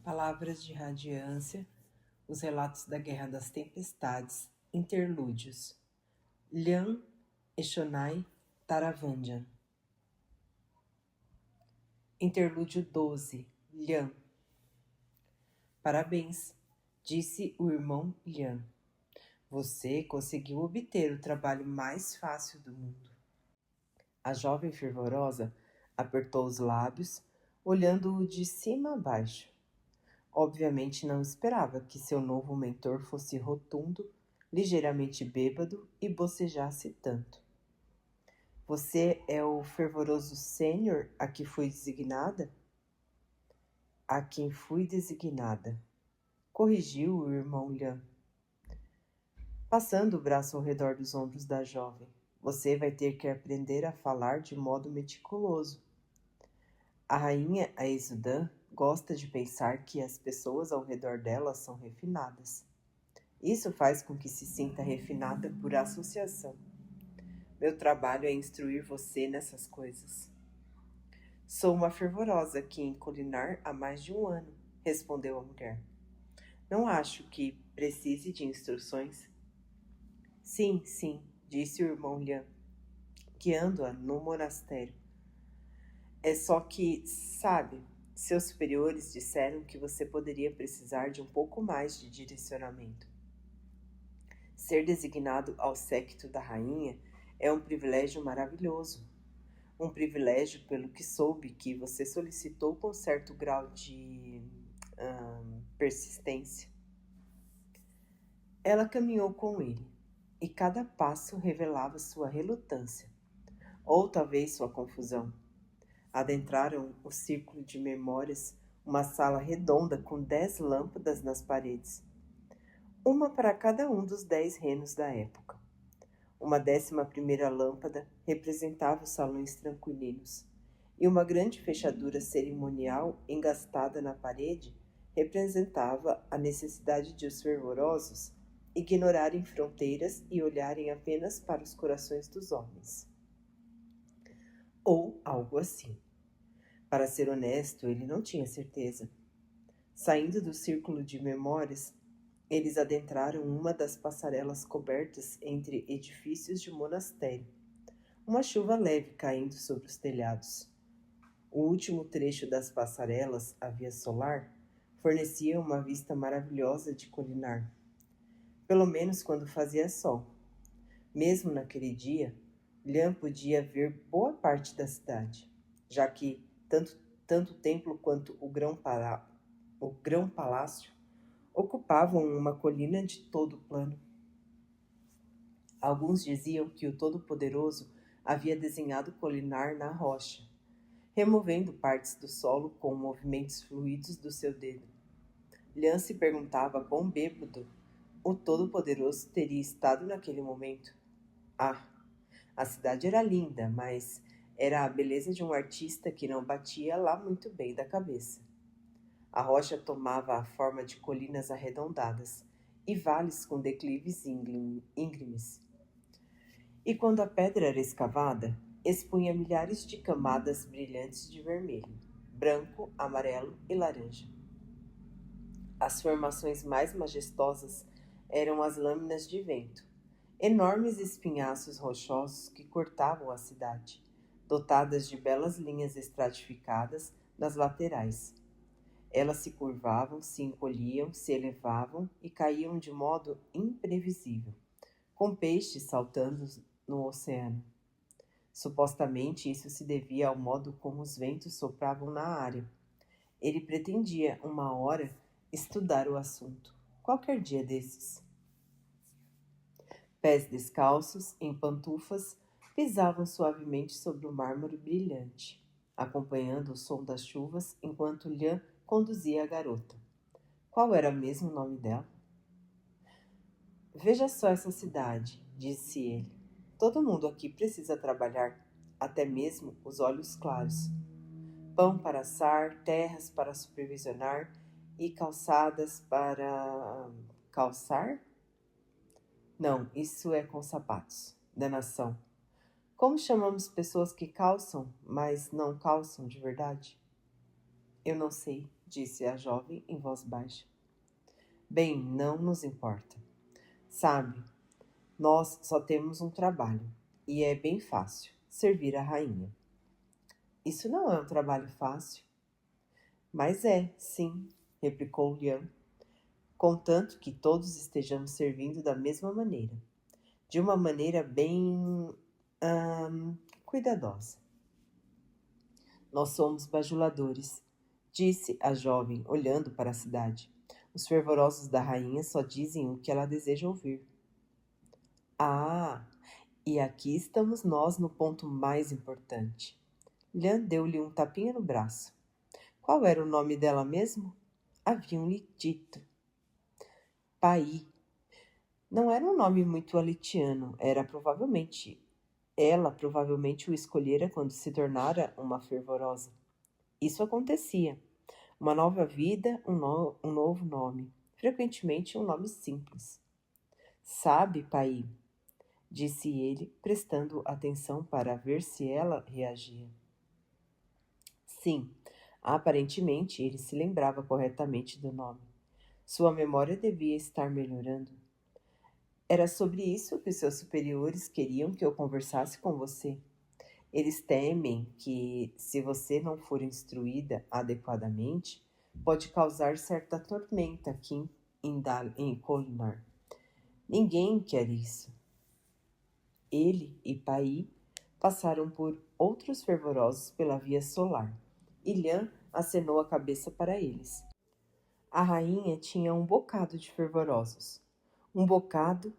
Palavras de radiância, os relatos da Guerra das Tempestades, interlúdios. Lhan, Eshonai, Taravandian. Interlúdio 12. Lhan. Parabéns, disse o irmão Lhan. Você conseguiu obter o trabalho mais fácil do mundo. A jovem fervorosa apertou os lábios, olhando-o de cima a baixo. Obviamente não esperava que seu novo mentor fosse rotundo, ligeiramente bêbado e bocejasse tanto. Você é o fervoroso sênior a que fui designada? A quem fui designada, corrigiu o irmão Lhan, passando o braço ao redor dos ombros da jovem. Você vai ter que aprender a falar de modo meticuloso. A rainha Aesudan gosta de pensar que as pessoas ao redor dela são refinadas. Isso faz com que se sinta refinada por associação. Meu trabalho é instruir você nessas coisas. Sou uma fervorosa aqui em Colinar há mais de um ano, respondeu a mulher. Não acho que precise de instruções. Sim, disse o irmão Lhan, guiando-a no monastério. É só que, sabe, seus superiores disseram que você poderia precisar de um pouco mais de direcionamento. Ser designado ao séquito da rainha é um privilégio maravilhoso. Um privilégio pelo que soube que você solicitou com certo grau de persistência. Ela caminhou com ele, e cada passo revelava sua relutância, ou talvez sua confusão. Adentraram o círculo de memórias, uma sala redonda com 10 lâmpadas nas paredes, uma para cada um dos 10 reinos da época. Uma 11ª lâmpada representava os salões tranquilinos, e uma grande fechadura cerimonial engastada na parede representava a necessidade de os fervorosos ignorarem fronteiras e olharem apenas para os corações dos homens. Ou algo assim. Para ser honesto, ele não tinha certeza. Saindo do círculo de memórias, eles adentraram uma das passarelas cobertas entre edifícios de monastério. Uma chuva leve caindo sobre os telhados. O último trecho das passarelas, a via solar, fornecia uma vista maravilhosa de Colinar. Pelo menos quando fazia sol. Mesmo naquele dia, Lhan podia ver boa parte da cidade, já que tanto o templo quanto o grão-palácio ocupavam uma colina de todo plano. Alguns diziam que o Todo-Poderoso havia desenhado Colinar na rocha, removendo partes do solo com movimentos fluidos do seu dedo. Lhan se perguntava quão bêbado o Todo-Poderoso teria estado naquele momento. A cidade era linda, mas era a beleza de um artista que não batia lá muito bem da cabeça. A rocha tomava a forma de colinas arredondadas e vales com declives íngremes. E quando a pedra era escavada, expunha milhares de camadas brilhantes de vermelho, branco, amarelo e laranja. As formações mais majestosas eram as lâminas de vento, enormes espinhaços rochosos que cortavam a cidade, dotadas de belas linhas estratificadas nas laterais. Elas se curvavam, se encolhiam, se elevavam e caíam de modo imprevisível, com peixes saltando no oceano. Supostamente isso se devia ao modo como os ventos sopravam na área. Ele pretendia, uma hora, estudar o assunto, qualquer dia desses. Pés descalços, em pantufas, pisavam suavemente sobre o mármore brilhante, acompanhando o som das chuvas enquanto Lhan conduzia a garota. Qual era mesmo o nome dela? Veja só essa cidade, disse ele. Todo mundo aqui precisa trabalhar, até mesmo os olhos claros. Pão para assar, terras para supervisionar e calçadas para... calçar? Não, isso é com sapatos. Danação. Como chamamos pessoas que calçam, mas não calçam de verdade? Eu não sei, disse a jovem em voz baixa. Bem, não nos importa. Sabe, nós só temos um trabalho, e é bem fácil, servir a rainha. Isso não é um trabalho fácil. Mas é, sim, replicou Lian, contanto que todos estejamos servindo da mesma maneira, de uma maneira bem cuidadosa. Nós somos bajuladores, disse a jovem, olhando para a cidade. Os fervorosos da rainha só dizem o que ela deseja ouvir. Ah, e aqui estamos nós no ponto mais importante. Lian deu-lhe um tapinha no braço. Qual era o nome dela mesmo? Haviam-lhe dito. Pai. Não era um nome muito alitiano, ela provavelmente o escolhera quando se tornara uma fervorosa. Isso acontecia. Uma nova vida, um novo nome. Frequentemente um nome simples. Sabe, pai, disse ele, prestando atenção para ver se ela reagia. Sim, aparentemente ele se lembrava corretamente do nome. Sua memória devia estar melhorando. Era sobre isso que seus superiores queriam que eu conversasse com você. Eles temem que, se você não for instruída adequadamente, pode causar certa tormenta aqui em Kholinar. Ninguém quer isso. Ele e Pai passaram por outros fervorosos pela via solar. E Lian acenou a cabeça para eles. A rainha tinha um bocado de fervorosos. Um bocado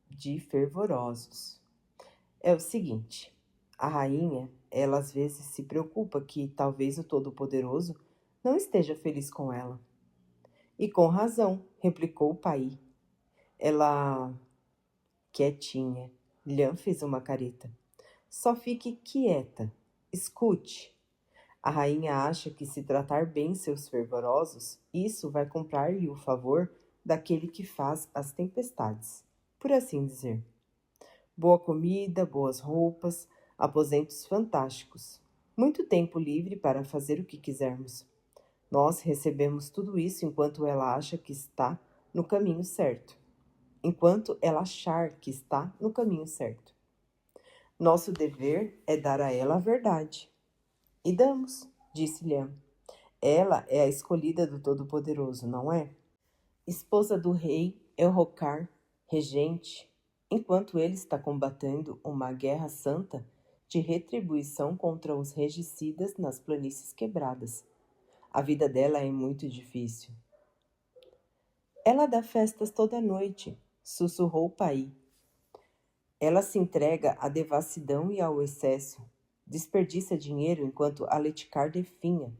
de fervorosos. É o seguinte, a rainha, ela às vezes se preocupa que talvez o Todo-Poderoso não esteja feliz com ela. E com razão, replicou o pai. Ela... Quietinha. Lian fez uma careta. Só fique quieta. Escute. A rainha acha que se tratar bem seus fervorosos, isso vai comprar-lhe o favor daquele que faz as tempestades, por assim dizer. Boa comida, boas roupas, aposentos fantásticos, muito tempo livre para fazer o que quisermos. Nós recebemos tudo isso enquanto ela acha que está no caminho certo. Enquanto ela achar que está no caminho certo. Nosso dever é dar a ela a verdade. E damos, disse Lian. Ela é a escolhida do Todo-Poderoso, não é? Esposa do rei Elrocar, regente, enquanto ele está combatendo uma guerra santa de retribuição contra os regicidas nas planícies quebradas. A vida dela é muito difícil. Ela dá festas toda noite, sussurrou Pai. Ela se entrega à devassidão e ao excesso. Desperdiça dinheiro enquanto Aletikar definha.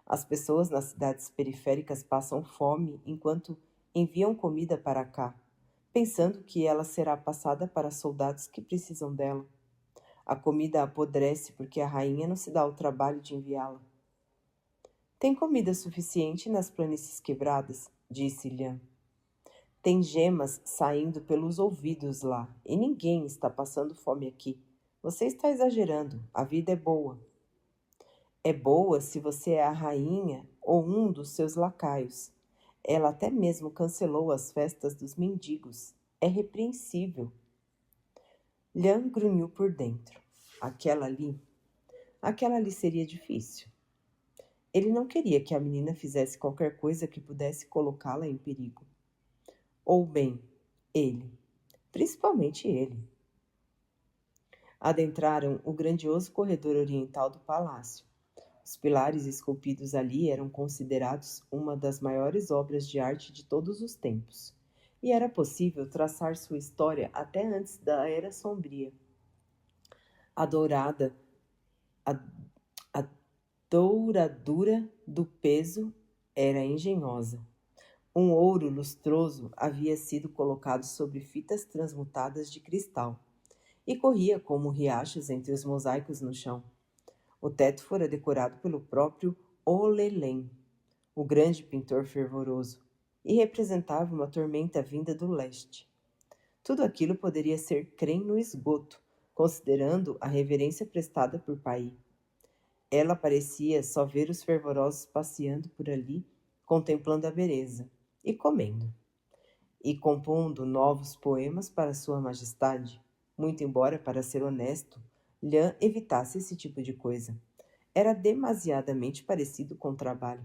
As pessoas nas cidades periféricas passam fome enquanto enviam comida para cá, pensando que ela será passada para soldados que precisam dela. A comida apodrece porque a rainha não se dá o trabalho de enviá-la. Tem comida suficiente nas planícies quebradas, disse Lian. Tem gemas saindo pelos ouvidos lá, e ninguém está passando fome aqui. Você está exagerando, a vida é boa. É boa se você é a rainha ou um dos seus lacaios. Ela até mesmo cancelou as festas dos mendigos. É repreensível. Lian grunhiu por dentro. Aquela ali seria difícil. Ele não queria que a menina fizesse qualquer coisa que pudesse colocá-la em perigo. Ou bem, ele. Principalmente ele. Adentraram o grandioso corredor oriental do palácio. Os pilares esculpidos ali eram considerados uma das maiores obras de arte de todos os tempos, e era possível traçar sua história até antes da Era Sombria. A douradura do peso era engenhosa. Um ouro lustroso havia sido colocado sobre fitas transmutadas de cristal e corria como riachos entre os mosaicos no chão. O teto fora decorado pelo próprio Olelem, o grande pintor fervoroso, e representava uma tormenta vinda do leste. Tudo aquilo poderia ser crem no esgoto, considerando a reverência prestada por Pai. Ela parecia só ver os fervorosos passeando por ali, contemplando a beleza, e comendo, e compondo novos poemas para Sua Majestade, muito embora, para ser honesto, Lhan evitasse esse tipo de coisa. Era demasiadamente parecido com o trabalho.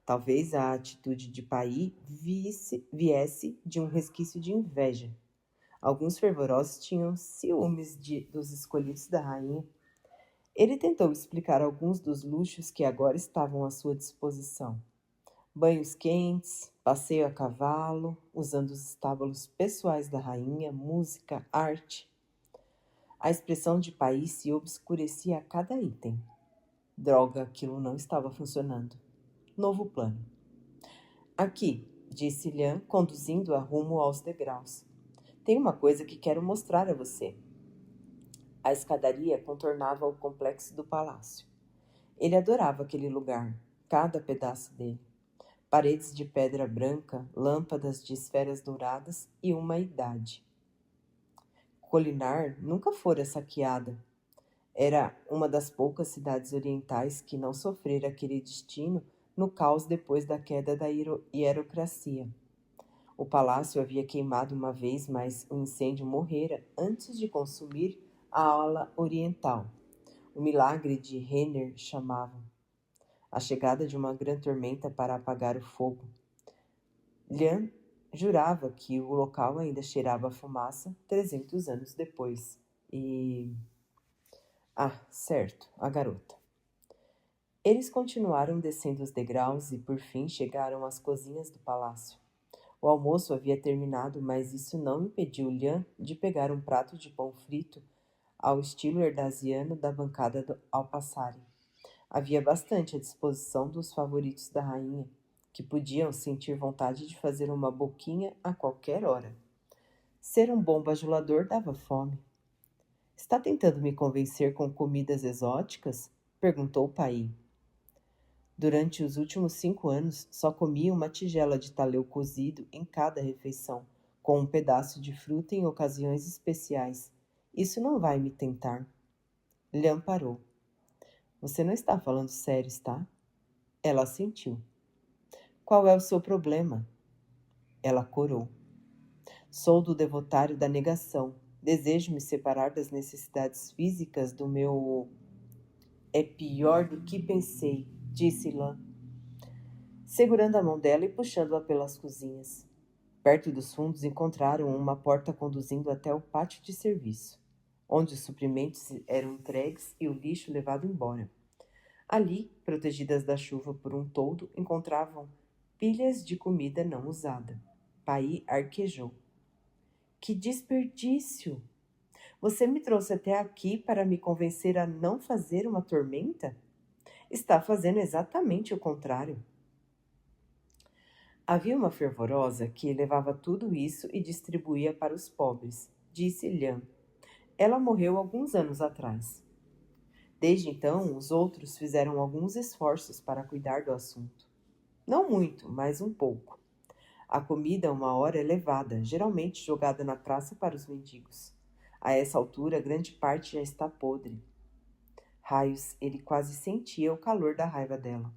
Talvez a atitude de Pai viesse de um resquício de inveja. Alguns fervorosos tinham ciúmes dos escolhidos da rainha. Ele tentou explicar alguns dos luxos que agora estavam à sua disposição. Banhos quentes, passeio a cavalo, usando os estábulos pessoais da rainha, música, arte. A expressão de país se obscurecia a cada item. Droga, aquilo não estava funcionando. Novo plano. Aqui, disse Lhan, conduzindo-a rumo aos degraus. Tem uma coisa que quero mostrar a você. A escadaria contornava o complexo do palácio. Ele adorava aquele lugar, cada pedaço dele. Paredes de pedra branca, lâmpadas de esferas douradas e uma idade. Kholinar nunca fora saqueada. Era uma das poucas cidades orientais que não sofrera aquele destino no caos depois da queda da hierocracia. O palácio havia queimado uma vez, mas o incêndio morrera antes de consumir a ala oriental. O milagre de Renner chamava. A chegada de uma grande tormenta para apagar o fogo. Lhan jurava que o local ainda cheirava a fumaça 300 anos depois. Certo, a garota. Eles continuaram descendo os degraus e, por fim, chegaram às cozinhas do palácio. O almoço havia terminado, mas isso não impediu Lhan de pegar um prato de pão frito ao estilo herdasiano da bancada ao passarem. Havia bastante à disposição dos favoritos da rainha, que podiam sentir vontade de fazer uma boquinha a qualquer hora. Ser um bom bajulador dava fome. Está tentando me convencer com comidas exóticas? Perguntou Pai. Durante os últimos 5 anos, só comia uma tigela de taleu cozido em cada refeição, com um pedaço de fruta em ocasiões especiais. Isso não vai me tentar. Lhan parou. Você não está falando sério, está? Ela assentiu. Qual é o seu problema? Ela corou. Sou do devotário da negação. Desejo me separar das necessidades físicas do meu... É pior do que pensei, disse Lhan, segurando a mão dela e puxando-a pelas cozinhas. Perto dos fundos encontraram uma porta conduzindo até o pátio de serviço, onde os suprimentos eram entregues e o lixo levado embora. Ali, protegidas da chuva por um toldo, encontravam pilhas de comida não usada. Pai arquejou. Que desperdício! Você me trouxe até aqui para me convencer a não fazer uma tormenta? Está fazendo exatamente o contrário. Havia uma fervorosa que levava tudo isso e distribuía para os pobres, disse Lhan. Ela morreu alguns anos atrás. Desde então, os outros fizeram alguns esforços para cuidar do assunto. Não muito, mas um pouco. A comida, uma hora, é levada, geralmente jogada na praça para os mendigos. A essa altura, grande parte já está podre. Raios, ele quase sentia o calor da raiva dela.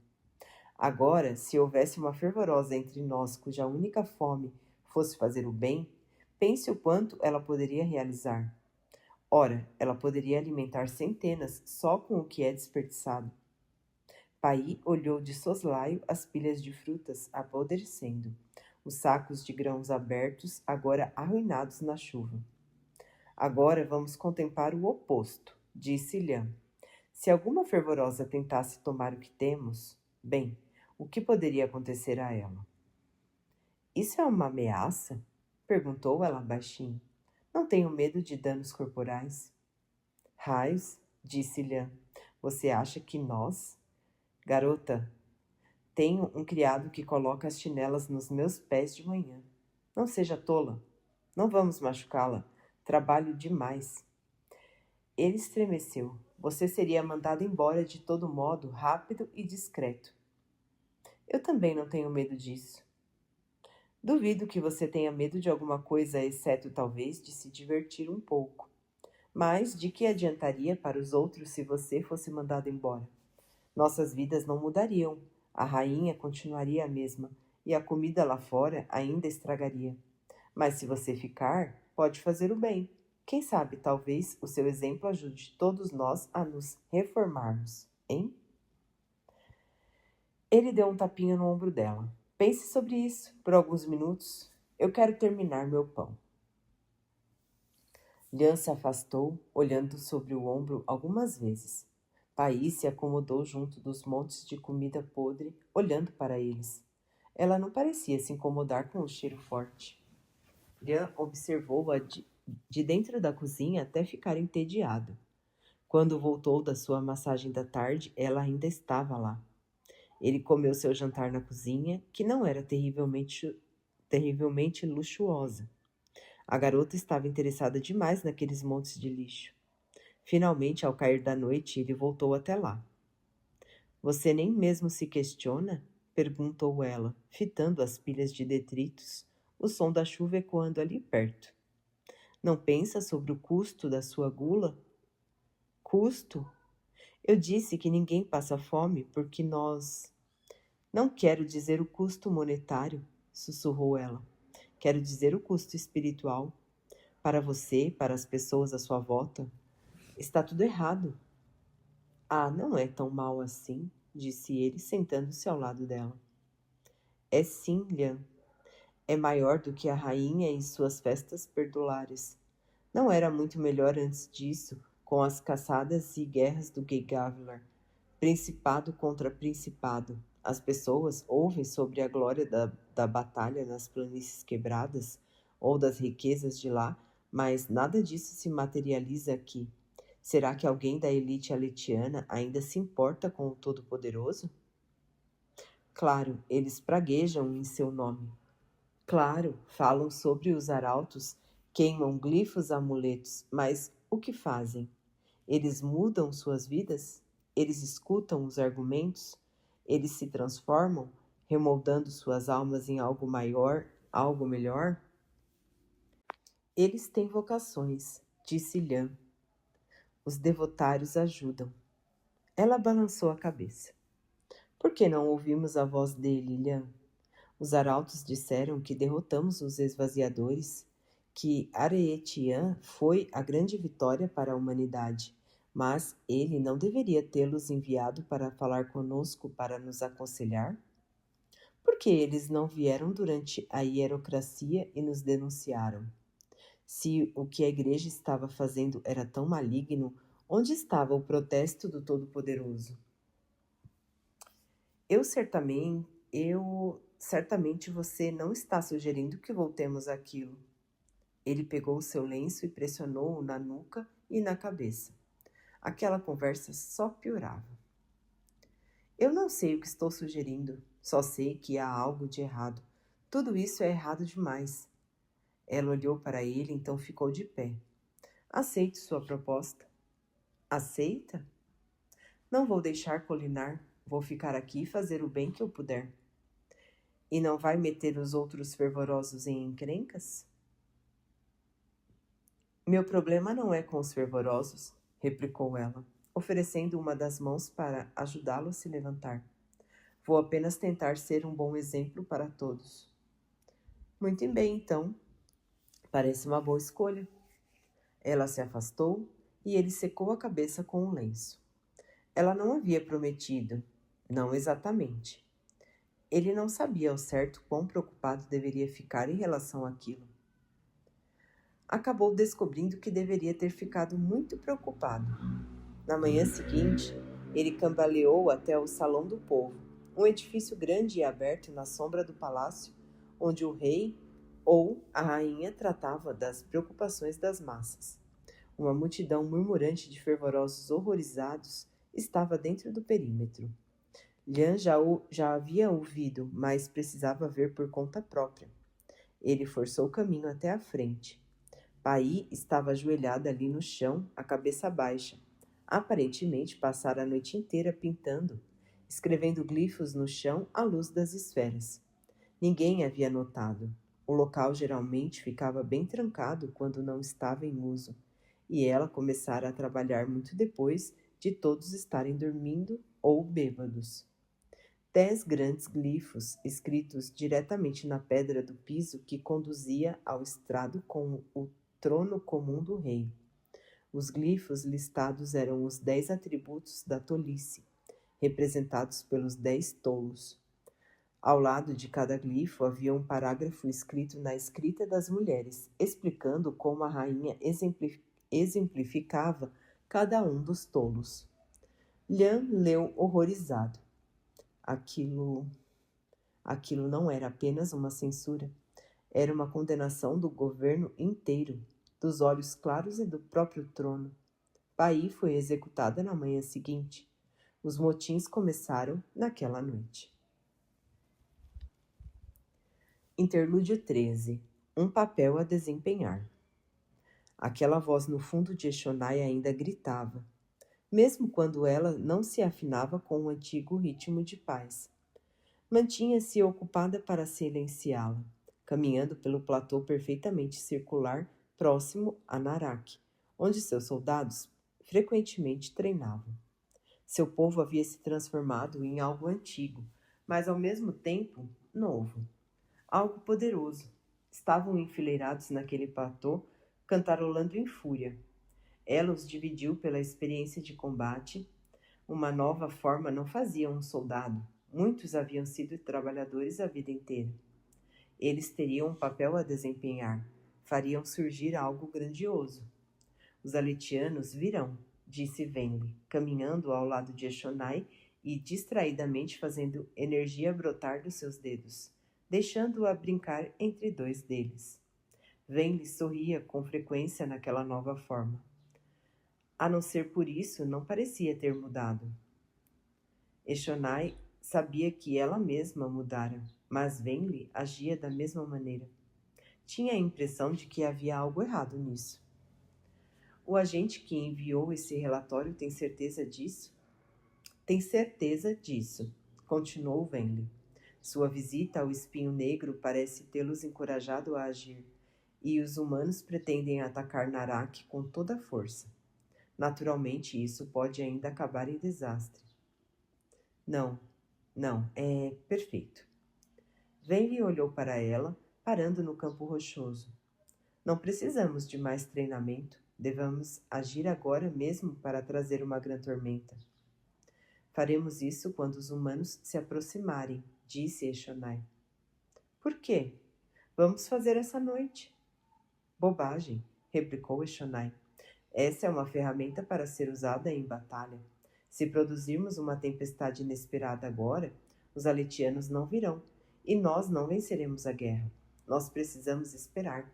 Agora, se houvesse uma fervorosa entre nós cuja única fome fosse fazer o bem, pense o quanto ela poderia realizar. Ora, ela poderia alimentar centenas só com o que é desperdiçado. Pai olhou de soslaio as pilhas de frutas apodrecendo, os sacos de grãos abertos, agora arruinados na chuva. Agora vamos contemplar o oposto, disse Lhan. Se alguma fervorosa tentasse tomar o que temos, bem, o que poderia acontecer a ela? Isso é uma ameaça? Perguntou ela baixinho. Não tenho medo de danos corporais. Raios, disse Lhan. Você acha que nós... Garota, tenho um criado que coloca as chinelas nos meus pés de manhã. Não seja tola. Não vamos machucá-la. Trabalho demais. Ele estremeceu. Você seria mandado embora de todo modo, rápido e discreto. Eu também não tenho medo disso. Duvido que você tenha medo de alguma coisa, exceto talvez de se divertir um pouco. Mas de que adiantaria para os outros se você fosse mandado embora? Nossas vidas não mudariam, a rainha continuaria a mesma, e a comida lá fora ainda estragaria. Mas se você ficar, pode fazer o bem. Quem sabe, talvez o seu exemplo ajude todos nós a nos reformarmos, hein? Ele deu um tapinha no ombro dela. Pense sobre isso por alguns minutos. Eu quero terminar meu pão. Lian se afastou, olhando sobre o ombro algumas vezes. Paí se acomodou junto dos montes de comida podre, olhando para eles. Ela não parecia se incomodar com o cheiro forte. Lian observou-a de dentro da cozinha até ficar entediado. Quando voltou da sua massagem da tarde, ela ainda estava lá. Ele comeu seu jantar na cozinha, que não era terrivelmente luxuosa. A garota estava interessada demais naqueles montes de lixo. Finalmente, ao cair da noite, ele voltou até lá. Você nem mesmo se questiona? Perguntou ela, fitando as pilhas de detritos, o som da chuva ecoando ali perto. Não pensa sobre o custo da sua gula? Custo? Eu disse que ninguém passa fome porque nós... Não quero dizer o custo monetário, sussurrou ela. Quero dizer o custo espiritual. Para você, para as pessoas à sua volta, está tudo errado. Ah, não é tão mal assim, disse ele, sentando-se ao lado dela. É sim, Lian. É maior do que a rainha em suas festas perdulares. Não era muito melhor antes disso, com as caçadas e guerras do Geigavilar, principado contra principado. As pessoas ouvem sobre a glória da batalha nas planícies quebradas ou das riquezas de lá, mas nada disso se materializa aqui. Será que alguém da elite aletiana ainda se importa com o Todo-Poderoso? Claro, eles praguejam em seu nome. Claro, falam sobre os arautos, queimam glifos amuletos, mas o que fazem? Eles mudam suas vidas? Eles escutam os argumentos? Eles se transformam, remoldando suas almas em algo maior, algo melhor? Eles têm vocações, disse Lian. Os devotários ajudam. Ela balançou a cabeça. Por que não ouvimos a voz dele, Lian? Os arautos disseram que derrotamos os esvaziadores, que Areetian foi a grande vitória para a humanidade, mas ele não deveria tê-los enviado para falar conosco para nos aconselhar? Por que eles não vieram durante a hierocracia e nos denunciaram? Se o que a igreja estava fazendo era tão maligno, onde estava o protesto do Todo-Poderoso? Certamente você não está sugerindo que voltemos àquilo. Ele pegou o seu lenço e pressionou-o na nuca e na cabeça. Aquela conversa só piorava. Eu não sei o que estou sugerindo, só sei que há algo de errado. Tudo isso é errado demais. Ela olhou para ele, então ficou de pé. Aceito sua proposta. Aceita? Não vou deixar colinar. Vou ficar aqui e fazer o bem que eu puder. E não vai meter os outros fervorosos em encrencas? Meu problema não é com os fervorosos, replicou ela, oferecendo uma das mãos para ajudá-lo a se levantar. Vou apenas tentar ser um bom exemplo para todos. Muito bem, então. Parece uma boa escolha. Ela se afastou e ele secou a cabeça com um lenço. Ela não havia prometido, não exatamente. Ele não sabia ao certo quão preocupado deveria ficar em relação àquilo. Acabou descobrindo que deveria ter ficado muito preocupado. Na manhã seguinte, ele cambaleou até o Salão do Povo, um edifício grande e aberto na sombra do palácio, onde o rei ou a rainha tratava das preocupações das massas. Uma multidão murmurante de fervorosos horrorizados estava dentro do perímetro. Lian já havia ouvido, mas precisava ver por conta própria. Ele forçou o caminho até a frente. Paí estava ajoelhada ali no chão, a cabeça baixa. Aparentemente passara a noite inteira pintando, escrevendo glifos no chão à luz das esferas. Ninguém havia notado. O local geralmente ficava bem trancado quando não estava em uso. e ela começara a trabalhar muito depois de todos estarem dormindo ou bêbados. 10 grandes glifos escritos diretamente na pedra do piso que conduzia ao estrado com o trono comum do rei. Os glifos listados eram os 10 atributos da tolice, representados pelos 10 tolos. Ao lado de cada glifo havia um parágrafo escrito na escrita das mulheres, explicando como a rainha exemplificava cada um dos tolos. Lian leu horrorizado. Aquilo não era apenas uma censura, era uma condenação do governo inteiro, dos olhos claros e do próprio trono. Pai foi executada na manhã seguinte. Os motins começaram naquela noite. Interlúdio 13. Um papel a desempenhar. Aquela voz no fundo de Eshonai ainda gritava, mesmo quando ela não se afinava com o antigo ritmo de paz. Mantinha-se ocupada para silenciá-la, caminhando pelo platô perfeitamente circular próximo a Narak, onde seus soldados frequentemente treinavam. Seu povo havia se transformado em algo antigo, mas ao mesmo tempo novo. Algo poderoso. Estavam enfileirados naquele platô, cantarolando em fúria. Ela os dividiu pela experiência de combate. Uma nova forma não fazia um soldado. Muitos haviam sido trabalhadores a vida inteira. Eles teriam um papel a desempenhar. Fariam surgir algo grandioso. Os aletianos virão, disse Venli, caminhando ao lado de Eshonai e distraidamente fazendo energia brotar dos seus dedos, deixando-a brincar entre dois deles. Venli sorria com frequência naquela nova forma. A não ser por isso, não parecia ter mudado. Eshonai sabia que ela mesma mudara, mas Venli agia da mesma maneira. Tinha a impressão de que havia algo errado nisso. O agente que enviou esse relatório tem certeza disso? Tem certeza disso, continuou Venli. Sua visita ao espinho negro parece tê-los encorajado a agir, e os humanos pretendem atacar Narak com toda a força. Naturalmente, isso pode ainda acabar em desastre. Não, é perfeito. Venli olhou para ela, parando no campo rochoso. Não precisamos de mais treinamento. Devemos agir agora mesmo para trazer uma grande tormenta. Faremos isso quando os humanos se aproximarem, disse Eshonai. Por quê? Vamos fazer essa noite. Bobagem, replicou Eshonai. Essa é uma ferramenta para ser usada em batalha. Se produzirmos uma tempestade inesperada agora, os aletianos não virão, e nós não venceremos a guerra. Nós precisamos esperar.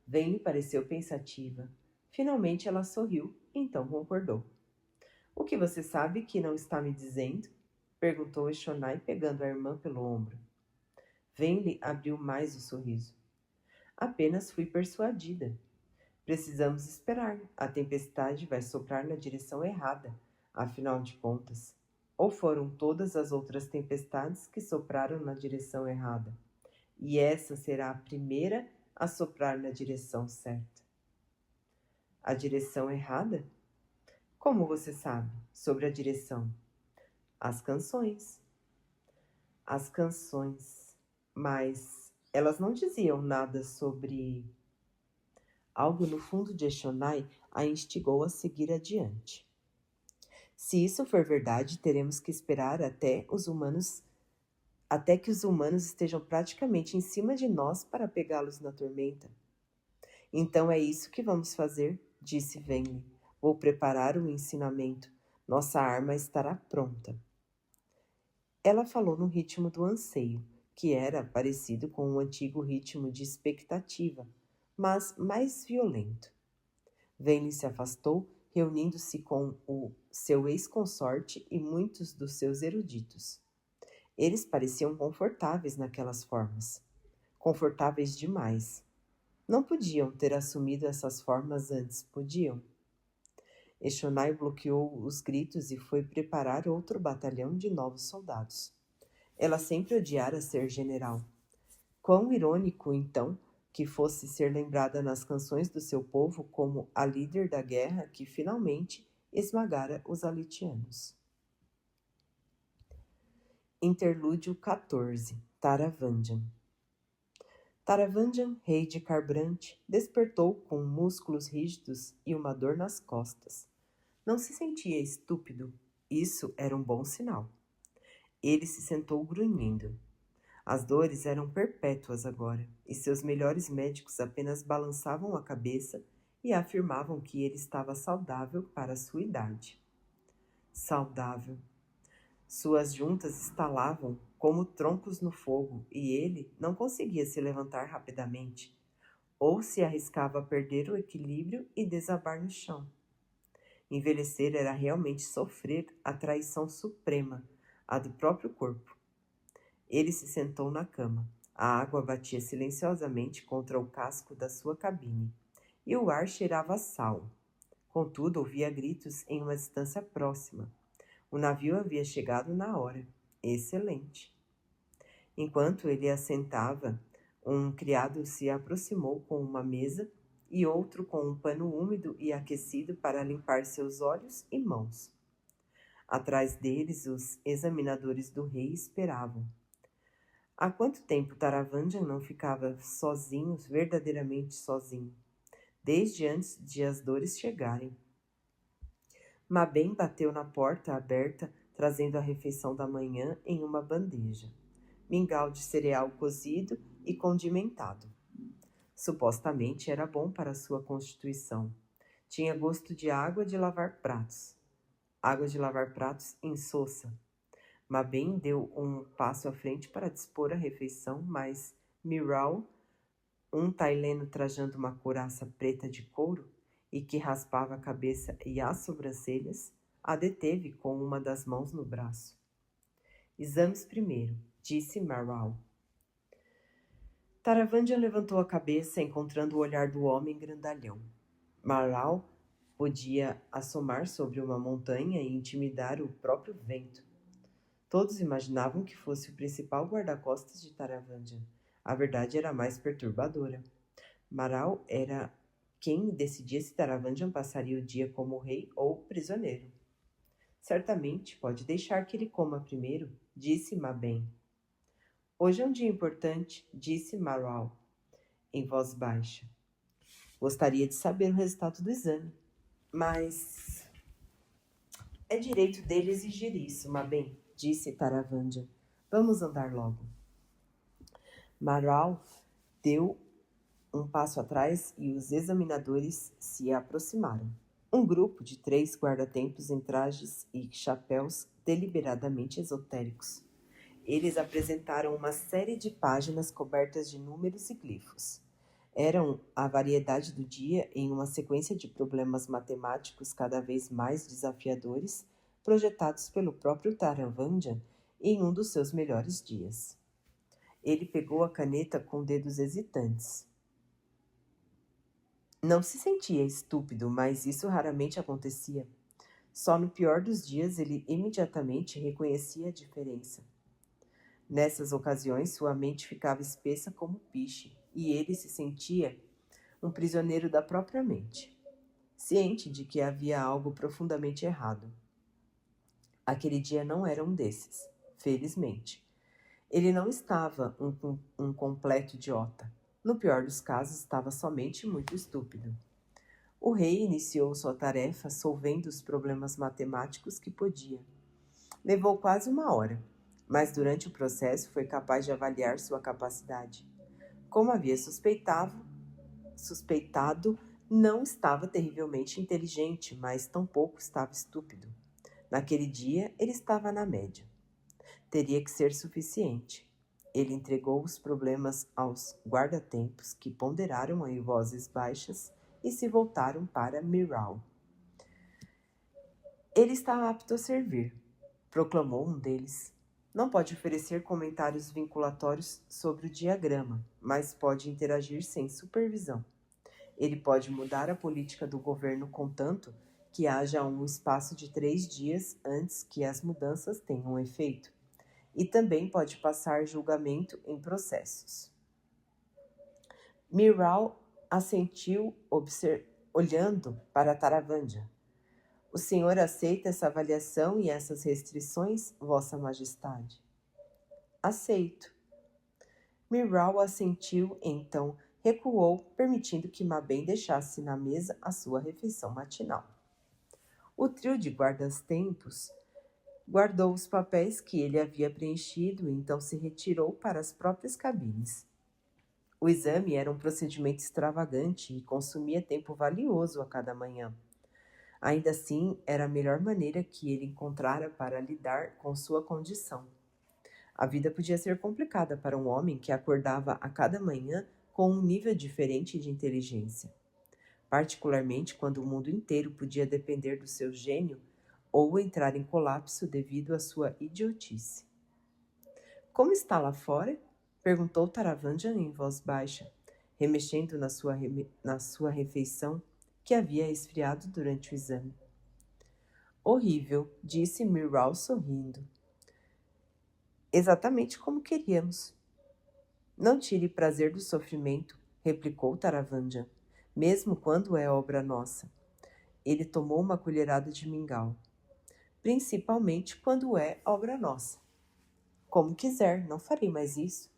Venli pareceu pensativa. Finalmente ela sorriu, então concordou. O que você sabe que não está me dizendo? Perguntou Eshonai, pegando a irmã pelo ombro. Venli abriu mais o sorriso. Apenas fui persuadida. Precisamos esperar. A tempestade vai soprar na direção errada, afinal de contas. Ou foram todas as outras tempestades que sopraram na direção errada? E essa será a primeira a soprar na direção certa. A direção errada? Como você sabe sobre a direção? As canções. As canções. Mas elas não diziam nada sobre... Algo no fundo de Eshonai a instigou a seguir adiante. Se isso for verdade, teremos que esperar até que os humanos estejam praticamente em cima de nós para pegá-los na tormenta. Então é isso que vamos fazer, disse Venli. Vou preparar o ensinamento. Nossa arma estará pronta. Ela falou no ritmo do anseio, que era parecido com o antigo ritmo de expectativa, mas mais violento. Venli se afastou, reunindo-se com o seu ex-consorte e muitos dos seus eruditos. Eles pareciam confortáveis naquelas formas. Confortáveis demais. Não podiam ter assumido essas formas antes, podiam? Eshonai bloqueou os gritos e foi preparar outro batalhão de novos soldados. Ela sempre odiara ser general. Quão irônico, então, que fosse ser lembrada nas canções do seu povo como a líder da guerra que finalmente esmagara os alitianos. Interlúdio 14. Taravandan. Taravandan, rei de Carbrante, despertou com músculos rígidos e uma dor nas costas. Não se sentia estúpido. Isso era um bom sinal. Ele se sentou grunhindo. As dores eram perpétuas agora, e seus melhores médicos apenas balançavam a cabeça e afirmavam que ele estava saudável para a sua idade. Saudável. Suas juntas estalavam como troncos no fogo e ele não conseguia se levantar rapidamente, ou se arriscava a perder o equilíbrio e desabar no chão. Envelhecer era realmente sofrer a traição suprema, a do próprio corpo. Ele se sentou na cama. A água batia silenciosamente contra o casco da sua cabine, e o ar cheirava a sal. Contudo, ouvia gritos em uma distância próxima. O navio havia chegado na hora. Excelente. Enquanto ele assentava, um criado se aproximou com uma mesa e outro com um pano úmido e aquecido para limpar seus olhos e mãos. Atrás deles, os examinadores do rei esperavam. Há quanto tempo Taravandan não ficava sozinho, verdadeiramente sozinho? Desde antes de as dores chegarem. Mabem bateu na porta aberta, trazendo a refeição da manhã em uma bandeja. Mingau de cereal cozido e condimentado. Supostamente era bom para sua constituição. Tinha gosto de água de lavar pratos. Água de lavar pratos insossa. Mabem deu um passo à frente para dispor a refeição, mas Miral, um taileno trajando uma couraça preta de couro e que raspava a cabeça e as sobrancelhas, a deteve com uma das mãos no braço. Exames primeiro, disse Miral. Taravandan levantou a cabeça, encontrando o olhar do homem grandalhão. Miral podia assomar sobre uma montanha e intimidar o próprio vento. Todos imaginavam que fosse o principal guarda-costas de Taravandan. A verdade era mais perturbadora. Miral era quem decidia se Taravandan passaria o dia como rei ou prisioneiro. Certamente pode deixar que ele coma primeiro, disse Mabem. Hoje é um dia importante, disse Miral, em voz baixa. Gostaria de saber o resultado do exame, mas é direito dele exigir isso, Mabem, disse Taravandan. Vamos andar logo. Miral deu um passo atrás e os examinadores se aproximaram. Um grupo de 3 guarda-tempos em trajes e chapéus deliberadamente esotéricos. Eles apresentaram uma série de páginas cobertas de números e glifos. Eram a variedade do dia em uma sequência de problemas matemáticos cada vez mais desafiadores, projetados pelo próprio Taravandan em um dos seus melhores dias. Ele pegou a caneta com dedos hesitantes. Não se sentia estúpido, mas isso raramente acontecia. Só no pior dos dias ele imediatamente reconhecia a diferença. Nessas ocasiões, sua mente ficava espessa como piche, e ele se sentia um prisioneiro da própria mente, ciente de que havia algo profundamente errado. Aquele dia não era um desses, felizmente. Ele não estava um completo idiota. No pior dos casos, estava somente muito estúpido. O rei iniciou sua tarefa solvendo os problemas matemáticos que podia. Levou quase 1 hora, mas durante o processo foi capaz de avaliar sua capacidade. Como havia suspeitado, não estava terrivelmente inteligente, mas tampouco estava estúpido. Naquele dia, ele estava na média. Teria que ser suficiente. Ele entregou os problemas aos guarda-tempos, que ponderaram em vozes baixas e se voltaram para Miral. Ele está apto a servir, proclamou um deles. Não pode oferecer comentários vinculatórios sobre o diagrama, mas pode interagir sem supervisão. Ele pode mudar a política do governo contanto que haja um espaço de 3 dias antes que as mudanças tenham efeito. E também pode passar julgamento em processos. Miral assentiu, olhando para Taravanja. O senhor aceita essa avaliação e essas restrições, Vossa Majestade? Aceito. Miral assentiu, então recuou, permitindo que Mabem deixasse na mesa a sua refeição matinal. O trio de guardas-tempos guardou os papéis que ele havia preenchido e então se retirou para as próprias cabines. O exame era um procedimento extravagante e consumia tempo valioso a cada manhã. Ainda assim, era a melhor maneira que ele encontrara para lidar com sua condição. A vida podia ser complicada para um homem que acordava a cada manhã com um nível diferente de inteligência, particularmente quando o mundo inteiro podia depender do seu gênio ou entrar em colapso devido à sua idiotice. Como está lá fora? Perguntou Taravanja em voz baixa, remexendo na sua refeição, que havia esfriado durante o exame. Horrível, disse Miral sorrindo. Exatamente como queríamos. Não tire prazer do sofrimento, replicou Taravanja, mesmo quando é obra nossa. Ele tomou uma colherada de mingau. Principalmente quando é obra nossa. Como quiser, não farei mais isso.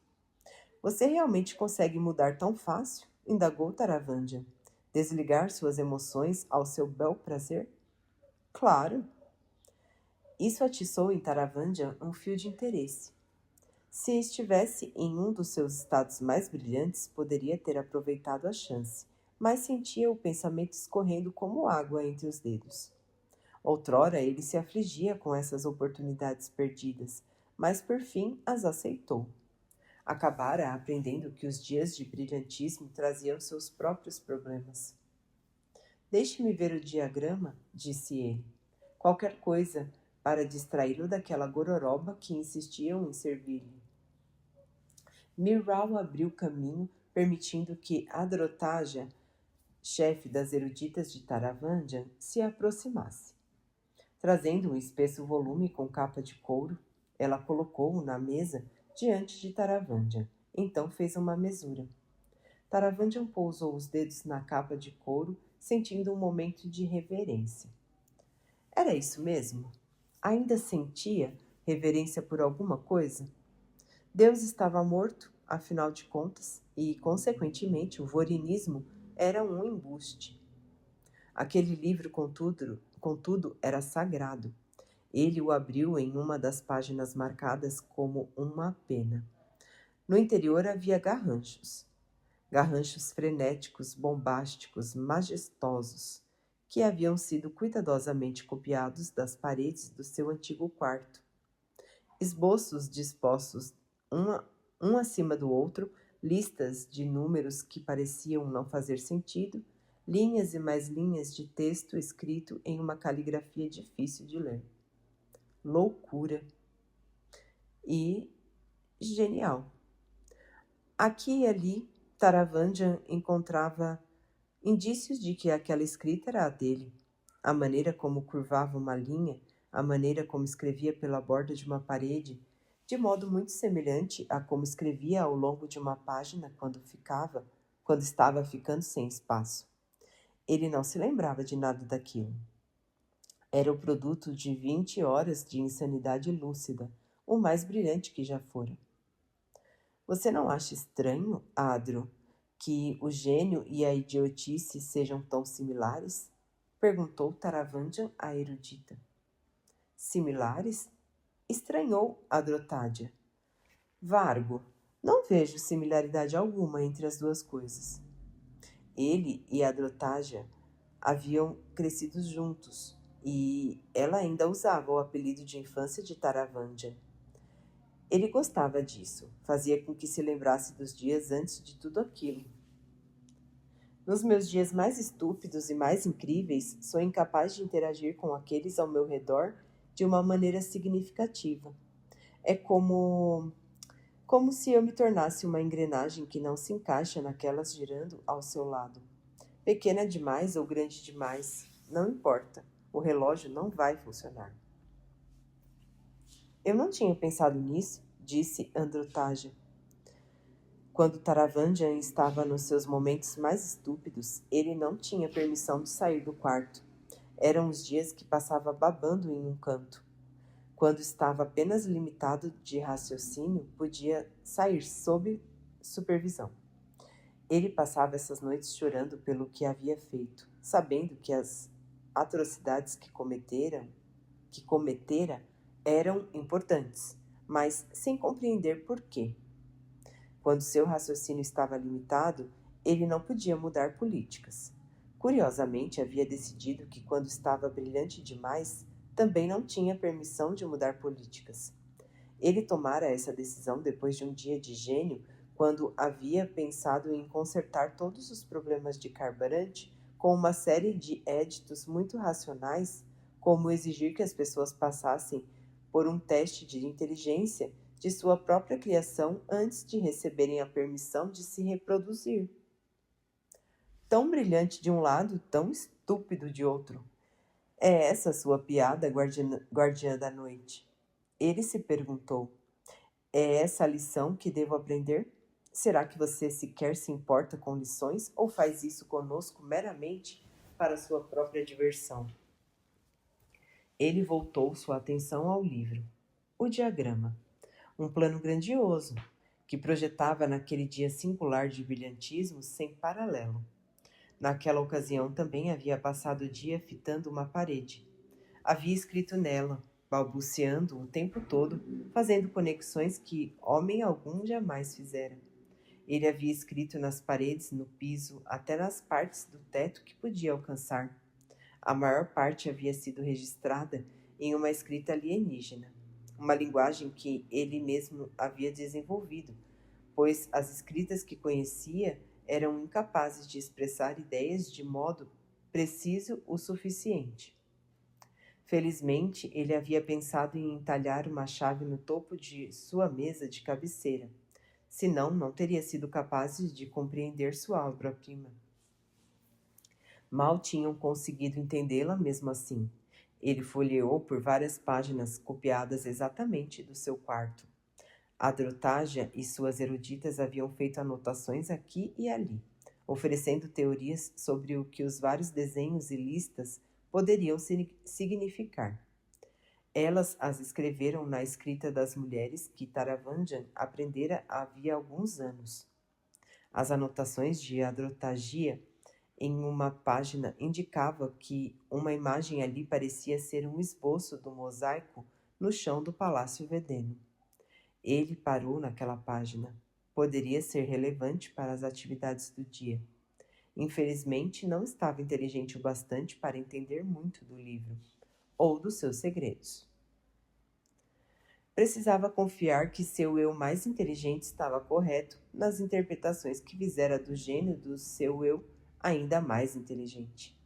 Você realmente consegue mudar tão fácil? Indagou Taravanja. Desligar suas emoções ao seu bel prazer? Claro. Isso atiçou em Taravanja um fio de interesse. Se estivesse em um dos seus estados mais brilhantes, poderia ter aproveitado a chance, mas sentia o pensamento escorrendo como água entre os dedos. Outrora ele se afligia com essas oportunidades perdidas, mas por fim as aceitou. Acabara aprendendo que os dias de brilhantismo traziam seus próprios problemas. Deixe-me ver o diagrama, disse ele. Qualquer coisa para distraí-lo daquela gororoba que insistiam em servir-lhe. Miral abriu caminho, permitindo que Adrotaja, chefe das eruditas de Taravanja, se aproximasse. Trazendo um espesso volume com capa de couro, ela colocou-o na mesa diante de Taravanja. Então fez uma mesura. Taravanja pousou os dedos na capa de couro, sentindo um momento de reverência. Era isso mesmo? Ainda sentia reverência por alguma coisa? Deus estava morto, afinal de contas, e, consequentemente, o vorinismo era um embuste. Aquele livro, contudo, era sagrado. Ele o abriu em uma das páginas marcadas como uma pena. No interior havia garranchos. Garranchos frenéticos, bombásticos, majestosos, que haviam sido cuidadosamente copiados das paredes do seu antigo quarto. Esboços dispostos um acima do outro, listas de números que pareciam não fazer sentido, linhas e mais linhas de texto escrito em uma caligrafia difícil de ler. Loucura! E genial. Aqui e ali, Taravanja encontrava indícios de que aquela escrita era a dele. A maneira como curvava uma linha, a maneira como escrevia pela borda de uma parede, de modo muito semelhante a como escrevia ao longo de uma página quando estava ficando sem espaço. Ele não se lembrava de nada daquilo. Era o produto de 20 horas de insanidade lúcida, o mais brilhante que já fora. Você não acha estranho, Adro, que o gênio e a idiotice sejam tão similares? Perguntou Taravanja à erudita. Similares? Estranhou Adrotádia. Vargo, não vejo similaridade alguma entre as duas coisas. Ele e Adrotádia haviam crescido juntos, e ela ainda usava o apelido de infância de Taravanja. Ele gostava disso, fazia com que se lembrasse dos dias antes de tudo aquilo. Nos meus dias mais estúpidos e mais incríveis, sou incapaz de interagir com aqueles ao meu redor de uma maneira significativa. É como se eu me tornasse uma engrenagem que não se encaixa naquelas girando ao seu lado. Pequena demais ou grande demais, não importa, o relógio não vai funcionar. Eu não tinha pensado nisso, disse Androtágia. Quando Taravanjan estava nos seus momentos mais estúpidos, ele não tinha permissão de sair do quarto. Eram os dias que passava babando em um canto. Quando estava apenas limitado de raciocínio, podia sair sob supervisão. Ele passava essas noites chorando pelo que havia feito, sabendo que as atrocidades que cometera eram importantes, mas sem compreender por quê. Quando seu raciocínio estava limitado, ele não podia mudar políticas. Curiosamente, havia decidido que quando estava brilhante demais, também não tinha permissão de mudar políticas. Ele tomara essa decisão depois de um dia de gênio, quando havia pensado em consertar todos os problemas de Carburante com uma série de éditos muito racionais, como exigir que as pessoas passassem por um teste de inteligência de sua própria criação antes de receberem a permissão de se reproduzir. Tão brilhante de um lado, tão estúpido de outro. É essa sua piada, guardiã da noite? Ele se perguntou. É essa a lição que devo aprender? Será que você sequer se importa com lições ou faz isso conosco meramente para sua própria diversão? Ele voltou sua atenção ao livro. O diagrama. Um plano grandioso, que projetava naquele dia singular de brilhantismo sem paralelo. Naquela ocasião também havia passado o dia fitando uma parede. Havia escrito nela, balbuciando o tempo todo, fazendo conexões que homem algum jamais fizera. Ele havia escrito nas paredes, no piso, até nas partes do teto que podia alcançar. A maior parte havia sido registrada em uma escrita alienígena, uma linguagem que ele mesmo havia desenvolvido, pois as escritas que conhecia eram incapazes de expressar ideias de modo preciso o suficiente. Felizmente, ele havia pensado em entalhar uma chave no topo de sua mesa de cabeceira, senão não teria sido capaz de compreender sua obra-prima. Mal tinham conseguido entendê-la mesmo assim. Ele folheou por várias páginas copiadas exatamente do seu quarto. Adrotágia e suas eruditas haviam feito anotações aqui e ali, oferecendo teorias sobre o que os vários desenhos e listas poderiam significar. Elas as escreveram na escrita das mulheres que Taravanjan aprendera havia alguns anos. As anotações de Adrotagia em uma página indicava que uma imagem ali parecia ser um esboço do mosaico no chão do Palácio Vedeno. Ele parou naquela página. Poderia ser relevante para as atividades do dia. Infelizmente, não estava inteligente o bastante para entender muito do livro, ou dos seus segredos. Precisava confiar que seu eu mais inteligente estava correto nas interpretações que fizera do gênio do seu eu ainda mais inteligente.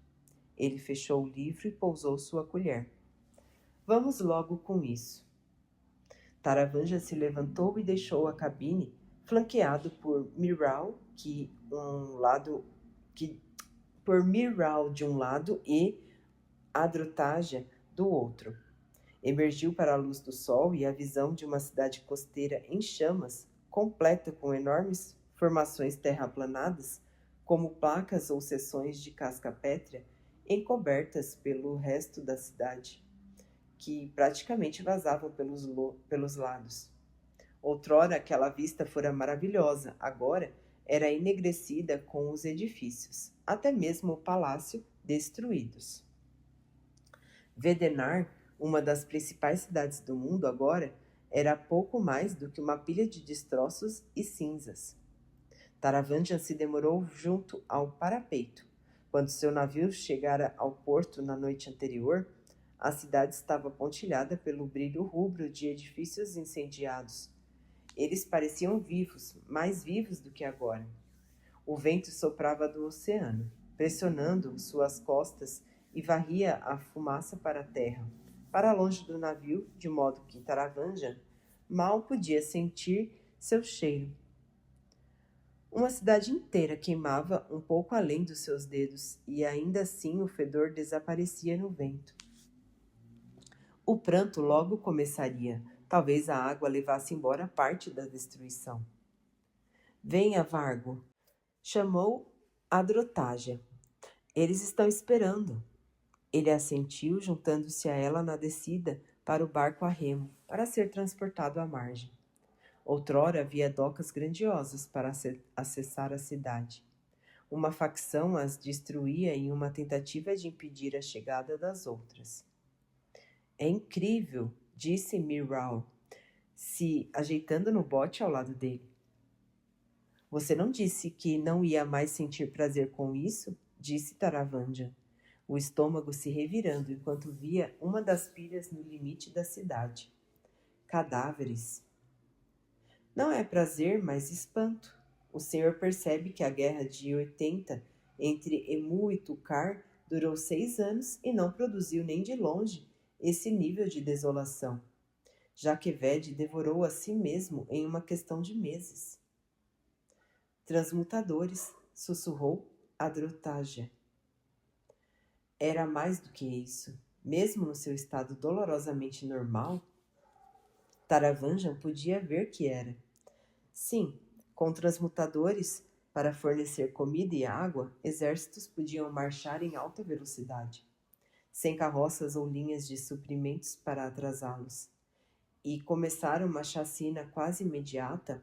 Ele fechou o livro e pousou sua colher. Vamos logo com isso. Taravanja se levantou e deixou a cabine, flanqueado por Miral de um lado e Adrotagia do outro. Emergiu para a luz do sol e a visão de uma cidade costeira em chamas, completa com enormes formações terraplanadas, como placas ou seções de casca pétrea, encobertas pelo resto da cidade, que praticamente vazavam pelos lados. Outrora aquela vista fora maravilhosa, agora era enegrecida com os edifícios, até mesmo o palácio, destruídos. Vedenar, uma das principais cidades do mundo agora, era pouco mais do que uma pilha de destroços e cinzas. Taravanjan se demorou junto ao parapeito. Quando seu navio chegara ao porto na noite anterior, a cidade estava pontilhada pelo brilho rubro de edifícios incendiados. Eles pareciam vivos, mais vivos do que agora. O vento soprava do oceano, pressionando suas costas e varria a fumaça para a terra, para longe do navio, de modo que Taravanjan mal podia sentir seu cheiro. Uma cidade inteira queimava um pouco além dos seus dedos, e ainda assim o fedor desaparecia no vento. O pranto logo começaria. Talvez a água levasse embora parte da destruição. Venha, Vargo, chamou Adrotágia. Eles estão esperando. Ele assentiu, juntando-se a ela na descida para o barco a remo, para ser transportado à margem. Outrora havia docas grandiosas para acessar a cidade. Uma facção as destruía em uma tentativa de impedir a chegada das outras. É incrível, disse Mirral, se ajeitando no bote ao lado dele. Você não disse que não ia mais sentir prazer com isso? Disse Taravanja, o estômago se revirando enquanto via uma das pilhas no limite da cidade. Cadáveres. Não é prazer, mas espanto. O senhor percebe que a guerra de 80 entre Emu e Tukar durou 6 anos e não produziu nem de longe esse nível de desolação. Jaqueved devorou a si mesmo em uma questão de meses. Transmutadores, sussurrou Adrotágia. Era mais do que isso. Mesmo no seu estado dolorosamente normal, Taravanjan podia ver que era. Sim, com transmutadores, para fornecer comida e água, exércitos podiam marchar em alta velocidade, sem carroças ou linhas de suprimentos para atrasá-los. E começar uma chacina quase imediata.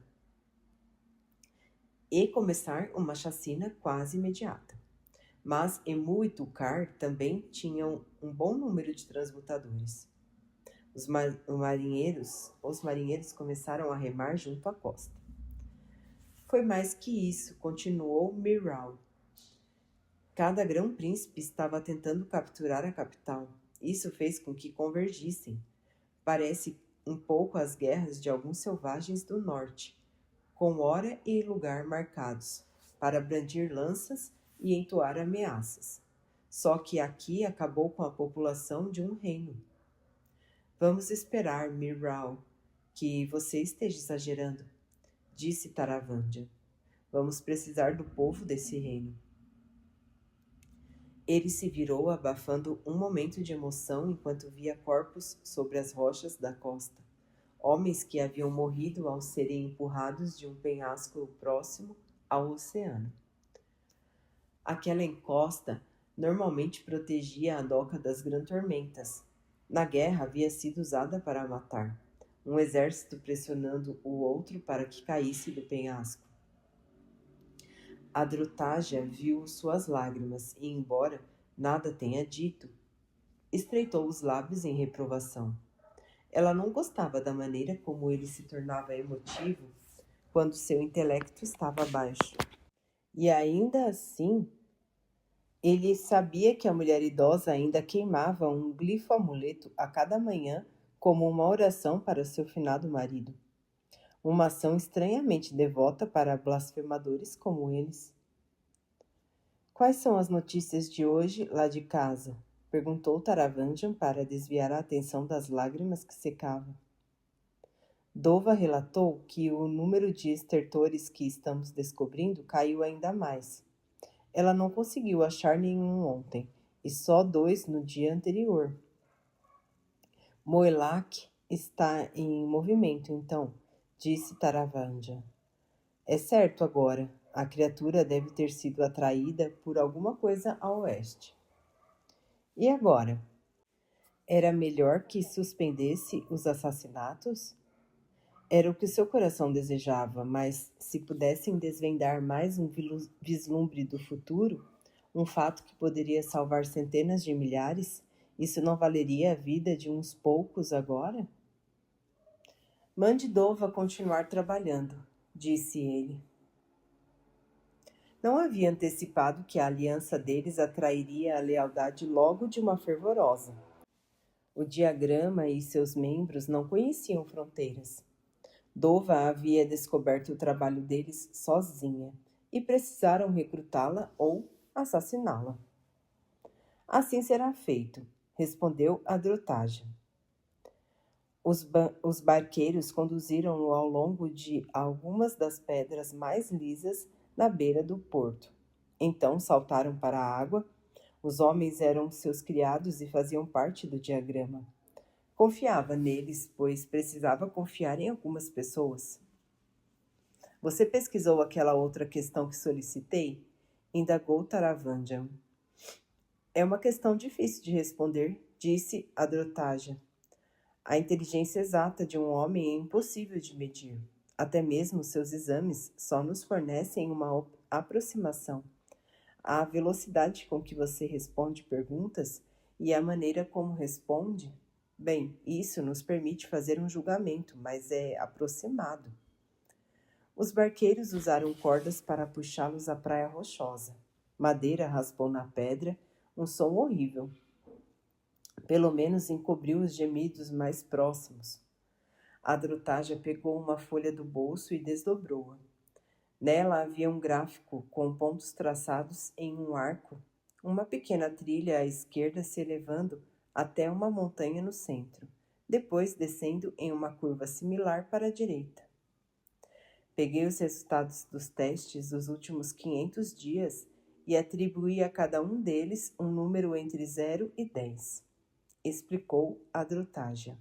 Mas Emu e Tukar também tinham um bom número de transmutadores. Os marinheiros começaram a remar junto à costa. Foi mais que isso, continuou Mirral. Cada grão-príncipe estava tentando capturar a capital. Isso fez com que convergissem. Parece um pouco as guerras de alguns selvagens do norte, com hora e lugar marcados, para brandir lanças e entoar ameaças. Só que aqui acabou com a população de um reino. Vamos esperar, Mirral, que você esteja exagerando, disse Taravanja. Vamos precisar do povo desse reino. Ele se virou, abafando um momento de emoção enquanto via corpos sobre as rochas da costa. Homens que haviam morrido ao serem empurrados de um penhasco próximo ao oceano. Aquela encosta normalmente protegia a doca das grã-tormentas. Na guerra havia sido usada para matar, um exército pressionando o outro para que caísse do penhasco. Adrotágia viu suas lágrimas e, embora nada tenha dito, estreitou os lábios em reprovação. Ela não gostava da maneira como ele se tornava emotivo quando seu intelecto estava baixo. E ainda assim, ele sabia que a mulher idosa ainda queimava um glifo-amuleto a cada manhã como uma oração para seu finado marido. Uma ação estranhamente devota para blasfemadores como eles. Quais são as notícias de hoje lá de casa? Perguntou Taravanjan para desviar a atenção das lágrimas que secavam. Dova relatou que o número de estertores que estamos descobrindo caiu ainda mais. Ela não conseguiu achar nenhum ontem, e só 2 no dia anterior. Moelak está em movimento, então, disse Taravanja. É certo agora, a criatura deve ter sido atraída por alguma coisa a oeste. E agora? Era melhor que suspendesse os assassinatos? Era o que seu coração desejava, mas se pudessem desvendar mais um vislumbre do futuro, um fato que poderia salvar centenas de milhares, isso não valeria a vida de uns poucos agora? Mande Dova continuar trabalhando, disse ele. Não havia antecipado que a aliança deles atrairia a lealdade logo de uma fervorosa. O diagrama e seus membros não conheciam fronteiras. Dova havia descoberto o trabalho deles sozinha e precisaram recrutá-la ou assassiná-la. Assim será feito, respondeu Adrotágia. Os barqueiros conduziram-no ao longo de algumas das pedras mais lisas na beira do porto. Então saltaram para a água. Os homens eram seus criados e faziam parte do diagrama. Confiava neles, pois precisava confiar em algumas pessoas. Você pesquisou aquela outra questão que solicitei? Indagou Taravanjan. É uma questão difícil de responder, disse Adrotaja. A inteligência exata de um homem é impossível de medir. Até mesmo seus exames só nos fornecem uma aproximação. A velocidade com que você responde perguntas e a maneira como responde, bem, isso nos permite fazer um julgamento, mas é aproximado. Os barqueiros usaram cordas para puxá-los à praia rochosa. Madeira raspou na pedra, um som horrível. Pelo menos encobriu os gemidos mais próximos. Adrotaja pegou uma folha do bolso e desdobrou-a. Nela havia um gráfico com pontos traçados em um arco, uma pequena trilha à esquerda se elevando até uma montanha no centro, depois descendo em uma curva similar para a direita. Peguei os resultados dos testes dos últimos 500 dias e atribuí a cada um deles um número entre 0 e 10, explicou Adrotaja.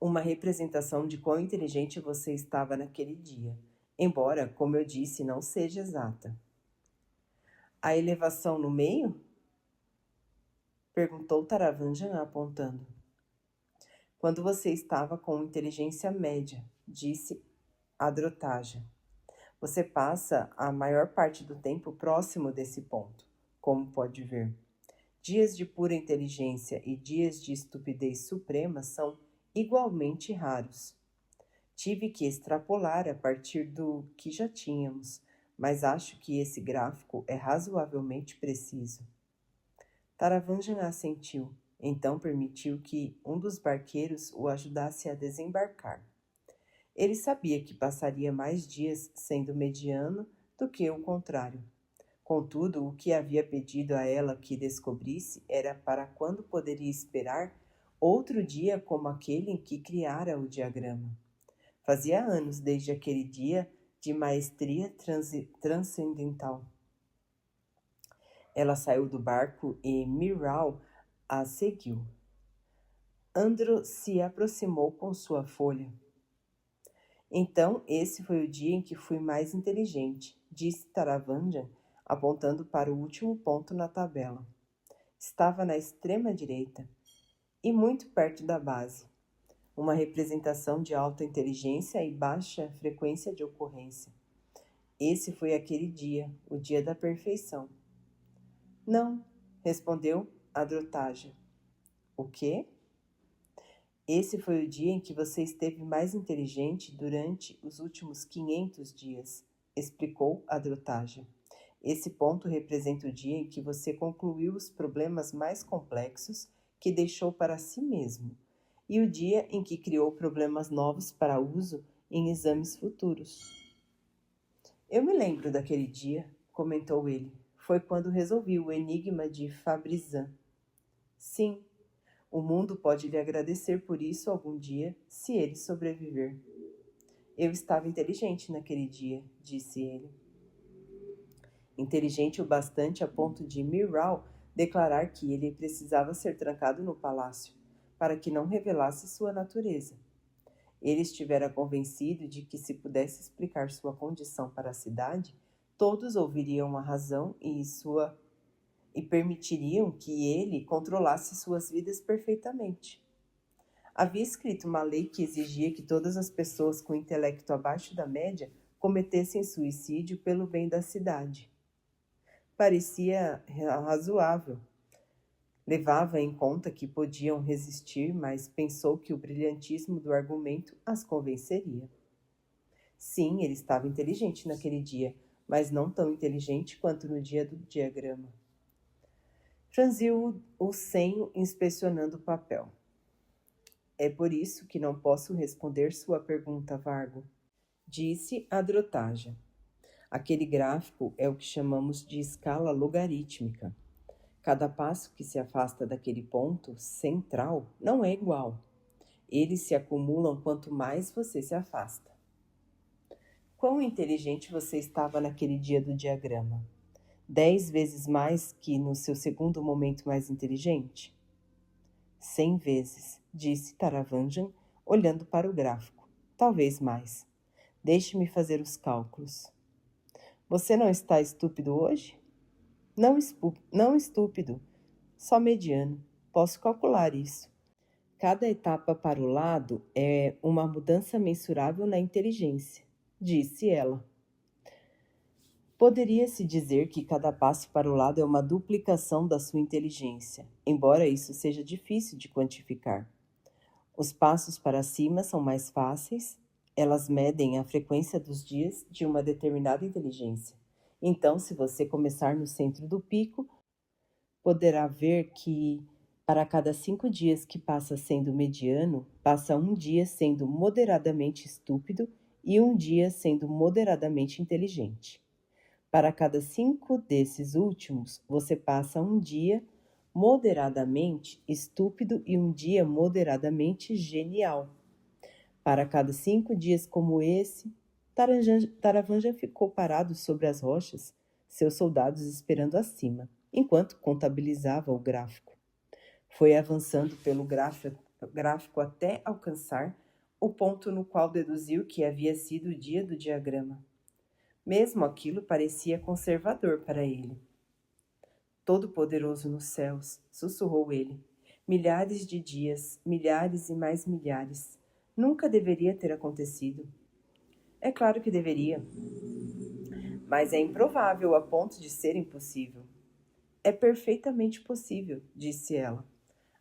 Uma representação de quão inteligente você estava naquele dia, embora, como eu disse, não seja exata. A elevação no meio? Perguntou Taravanjan apontando. Quando você estava com inteligência média, disse Adrotaja. Você passa a maior parte do tempo próximo desse ponto, como pode ver. Dias de pura inteligência e dias de estupidez suprema são igualmente raros. Tive que extrapolar a partir do que já tínhamos, mas acho que esse gráfico é razoavelmente preciso. Taravanjan assentiu, então permitiu que um dos barqueiros o ajudasse a desembarcar. Ele sabia que passaria mais dias sendo mediano do que o contrário. Contudo, o que havia pedido a ela que descobrisse era para quando poderia esperar outro dia como aquele em que criara o diagrama. Fazia anos desde aquele dia de maestria transcendental. Ela saiu do barco e Miral a seguiu. Andro se aproximou com sua folha. Então, esse foi o dia em que fui mais inteligente, disse Taravanjan, apontando para o último ponto na tabela. Estava na extrema direita e muito perto da base. Uma representação de alta inteligência e baixa frequência de ocorrência. Esse foi aquele dia, o dia da perfeição. Não, respondeu Adrotaja. O quê? Esse foi o dia em que você esteve mais inteligente durante os últimos 500 dias, explicou Adrotaja. Esse ponto representa o dia em que você concluiu os problemas mais complexos que deixou para si mesmo, e o dia em que criou problemas novos para uso em exames futuros. Eu me lembro daquele dia, comentou ele. Foi quando resolvi o enigma de Fabrizan. Sim, o mundo pode lhe agradecer por isso algum dia, se ele sobreviver. Eu estava inteligente naquele dia, disse ele. Inteligente o bastante a ponto de Miral declarar que ele precisava ser trancado no palácio, para que não revelasse sua natureza. Ele estivera convencido de que, se pudesse explicar sua condição para a cidade, todos ouviriam a razão e permitiriam que ele controlasse suas vidas perfeitamente. Havia escrito uma lei que exigia que todas as pessoas com intelecto abaixo da média cometessem suicídio pelo bem da cidade. Parecia razoável. Levava em conta que podiam resistir, mas pensou que o brilhantismo do argumento as convenceria. Sim, ele estava inteligente naquele dia, mas não tão inteligente quanto no dia do diagrama. Franziu o senho inspecionando o papel. É por isso que não posso responder sua pergunta, Vargo, disse Adrotaja. Aquele gráfico é o que chamamos de escala logarítmica. Cada passo que se afasta daquele ponto central não é igual. Eles se acumulam quanto mais você se afasta. Quão inteligente você estava naquele dia do diagrama? 10 vezes mais que no seu segundo momento mais inteligente? 100 vezes, disse Taravanjan, olhando para o gráfico. Talvez mais. Deixe-me fazer os cálculos. Você não está estúpido hoje? Não estúpido, só mediano. Posso calcular isso. Cada etapa para o lado é uma mudança mensurável na inteligência, disse ela. Poderia-se dizer que cada passo para o lado é uma duplicação da sua inteligência, embora isso seja difícil de quantificar. Os passos para cima são mais fáceis, elas medem a frequência dos dias de uma determinada inteligência. Então, se você começar no centro do pico, poderá ver que, para cada 5 dias que passa sendo mediano, passa um dia sendo moderadamente estúpido e um dia sendo moderadamente inteligente. Para cada 5 desses últimos, você passa um dia moderadamente estúpido e um dia moderadamente genial. Para cada 5 dias como esse, Taravanja ficou parado sobre as rochas, seus soldados esperando acima, enquanto contabilizava o gráfico. Foi avançando pelo gráfico até alcançar o ponto no qual deduziu que havia sido o dia do diagrama. Mesmo aquilo parecia conservador para ele. Todo-Poderoso nos céus, sussurrou ele. Milhares de dias, milhares e mais milhares. Nunca deveria ter acontecido. É claro que deveria. Mas é improvável a ponto de ser impossível. É perfeitamente possível, disse ela.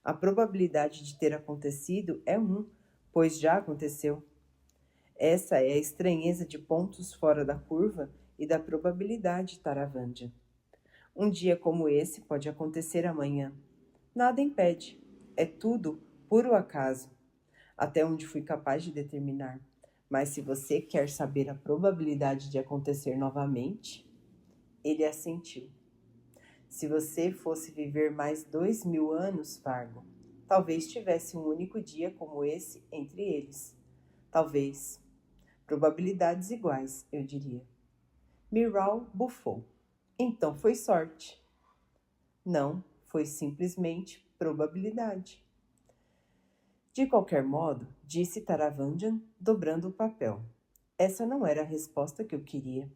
A probabilidade de ter acontecido é 1, pois já aconteceu. Essa é a estranheza de pontos fora da curva e da probabilidade, Taravanja. Um dia como esse pode acontecer amanhã. Nada impede. É tudo puro acaso, até onde fui capaz de determinar. Mas se você quer saber a probabilidade de acontecer novamente, ele assentiu. Se você fosse viver mais 2.000 anos, Fargo, talvez tivesse um único dia como esse entre eles. Talvez. Probabilidades iguais, eu diria. Miral bufou. Então foi sorte. Não, foi simplesmente probabilidade. De qualquer modo, disse Taravanjan, dobrando o papel. Essa não era a resposta que eu queria.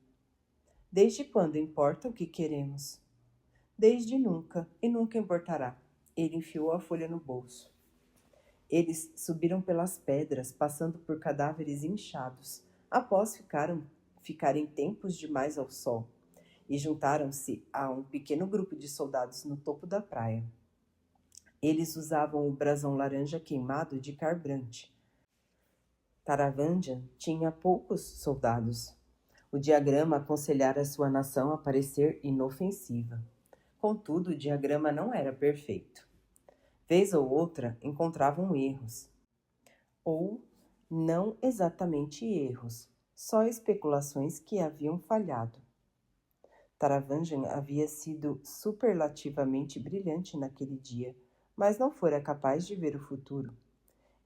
Desde quando importa o que queremos? Desde nunca, e nunca importará. Ele enfiou a folha no bolso. Eles subiram pelas pedras, passando por cadáveres inchados, após ficarem tempos demais ao sol, e juntaram-se a um pequeno grupo de soldados no topo da praia. Eles usavam o brasão laranja queimado de Carbranche. Taravanjan tinha poucos soldados. O diagrama aconselhara a sua nação a parecer inofensiva. Contudo, o diagrama não era perfeito. Vez ou outra, encontravam erros. Ou não exatamente erros, só especulações que haviam falhado. Taravanjan havia sido superlativamente brilhante naquele dia, mas não fora capaz de ver o futuro.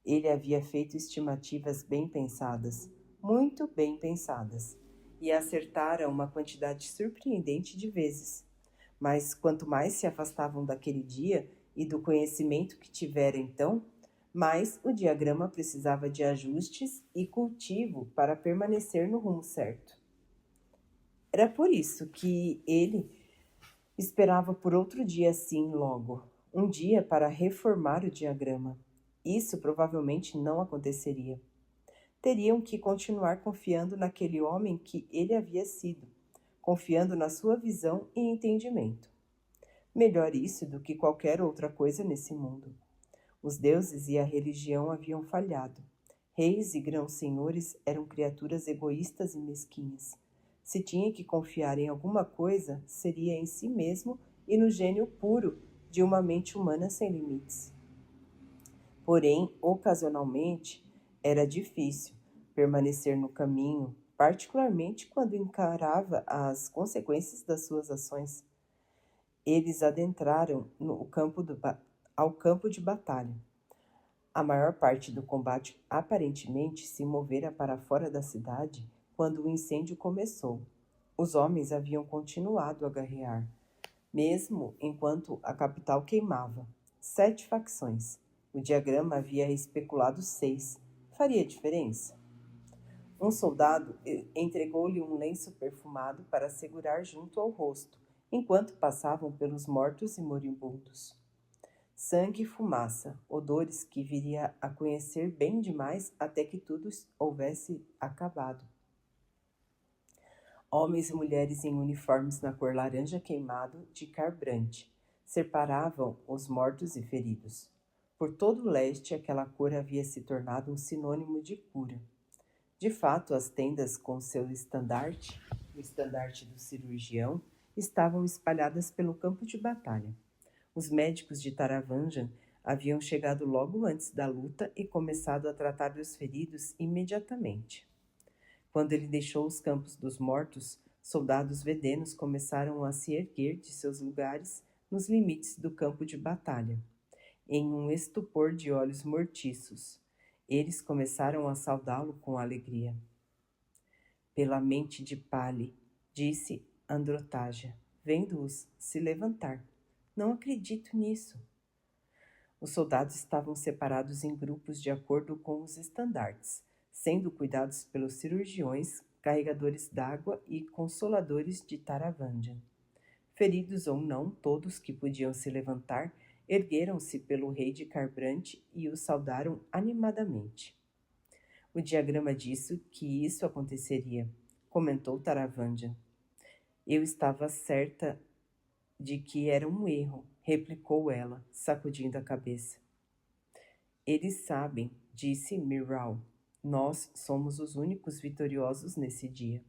Ele havia feito estimativas bem pensadas, muito bem pensadas, e acertara uma quantidade surpreendente de vezes. Mas quanto mais se afastavam daquele dia e do conhecimento que tivera então, mais o diagrama precisava de ajustes e cultivo para permanecer no rumo certo. Era por isso que ele esperava por outro dia assim logo, um dia para reformar o diagrama. Isso provavelmente não aconteceria. Teriam que continuar confiando naquele homem que ele havia sido, confiando na sua visão e entendimento. Melhor isso do que qualquer outra coisa nesse mundo. Os deuses e a religião haviam falhado. Reis e grãos-senhores eram criaturas egoístas e mesquinhas. Se tinha que confiar em alguma coisa, seria em si mesmo e no gênio puro de uma mente humana sem limites. Porém, ocasionalmente, era difícil permanecer no caminho, particularmente quando encarava as consequências das suas ações. Eles adentraram ao campo de batalha. A maior parte do combate aparentemente se movera para fora da cidade quando o incêndio começou. Os homens haviam continuado a guerrear, mesmo enquanto a capital queimava. 7 facções. O diagrama havia especulado 6. Faria diferença? Um soldado entregou-lhe um lenço perfumado para segurar junto ao rosto, enquanto passavam pelos mortos e moribundos. Sangue e fumaça, odores que viria a conhecer bem demais até que tudo houvesse acabado. Homens e mulheres em uniformes na cor laranja queimado de carbrante separavam os mortos e feridos. Por todo o leste, aquela cor havia se tornado um sinônimo de cura. De fato, as tendas com seu estandarte, o estandarte do cirurgião, estavam espalhadas pelo campo de batalha. Os médicos de Taravanjan haviam chegado logo antes da luta e começado a tratar dos feridos imediatamente. Quando ele deixou os campos dos mortos, soldados vedenos começaram a se erguer de seus lugares nos limites do campo de batalha, em um estupor de olhos mortiços. Eles começaram a saudá-lo com alegria. Pela mente de Pali, disse Androtaja, vendo-os se levantar. Não acredito nisso. Os soldados estavam separados em grupos de acordo com os estandartes, sendo cuidados pelos cirurgiões, carregadores d'água e consoladores de Taravanjan. Feridos ou não, todos que podiam se levantar ergueram-se pelo rei de Carbrante e o saudaram animadamente. O diagrama disse que isso aconteceria, comentou Taravanjan. Eu estava certa de que era um erro, replicou ela, sacudindo a cabeça. Eles sabem, disse Miral. Nós somos os únicos vitoriosos nesse dia.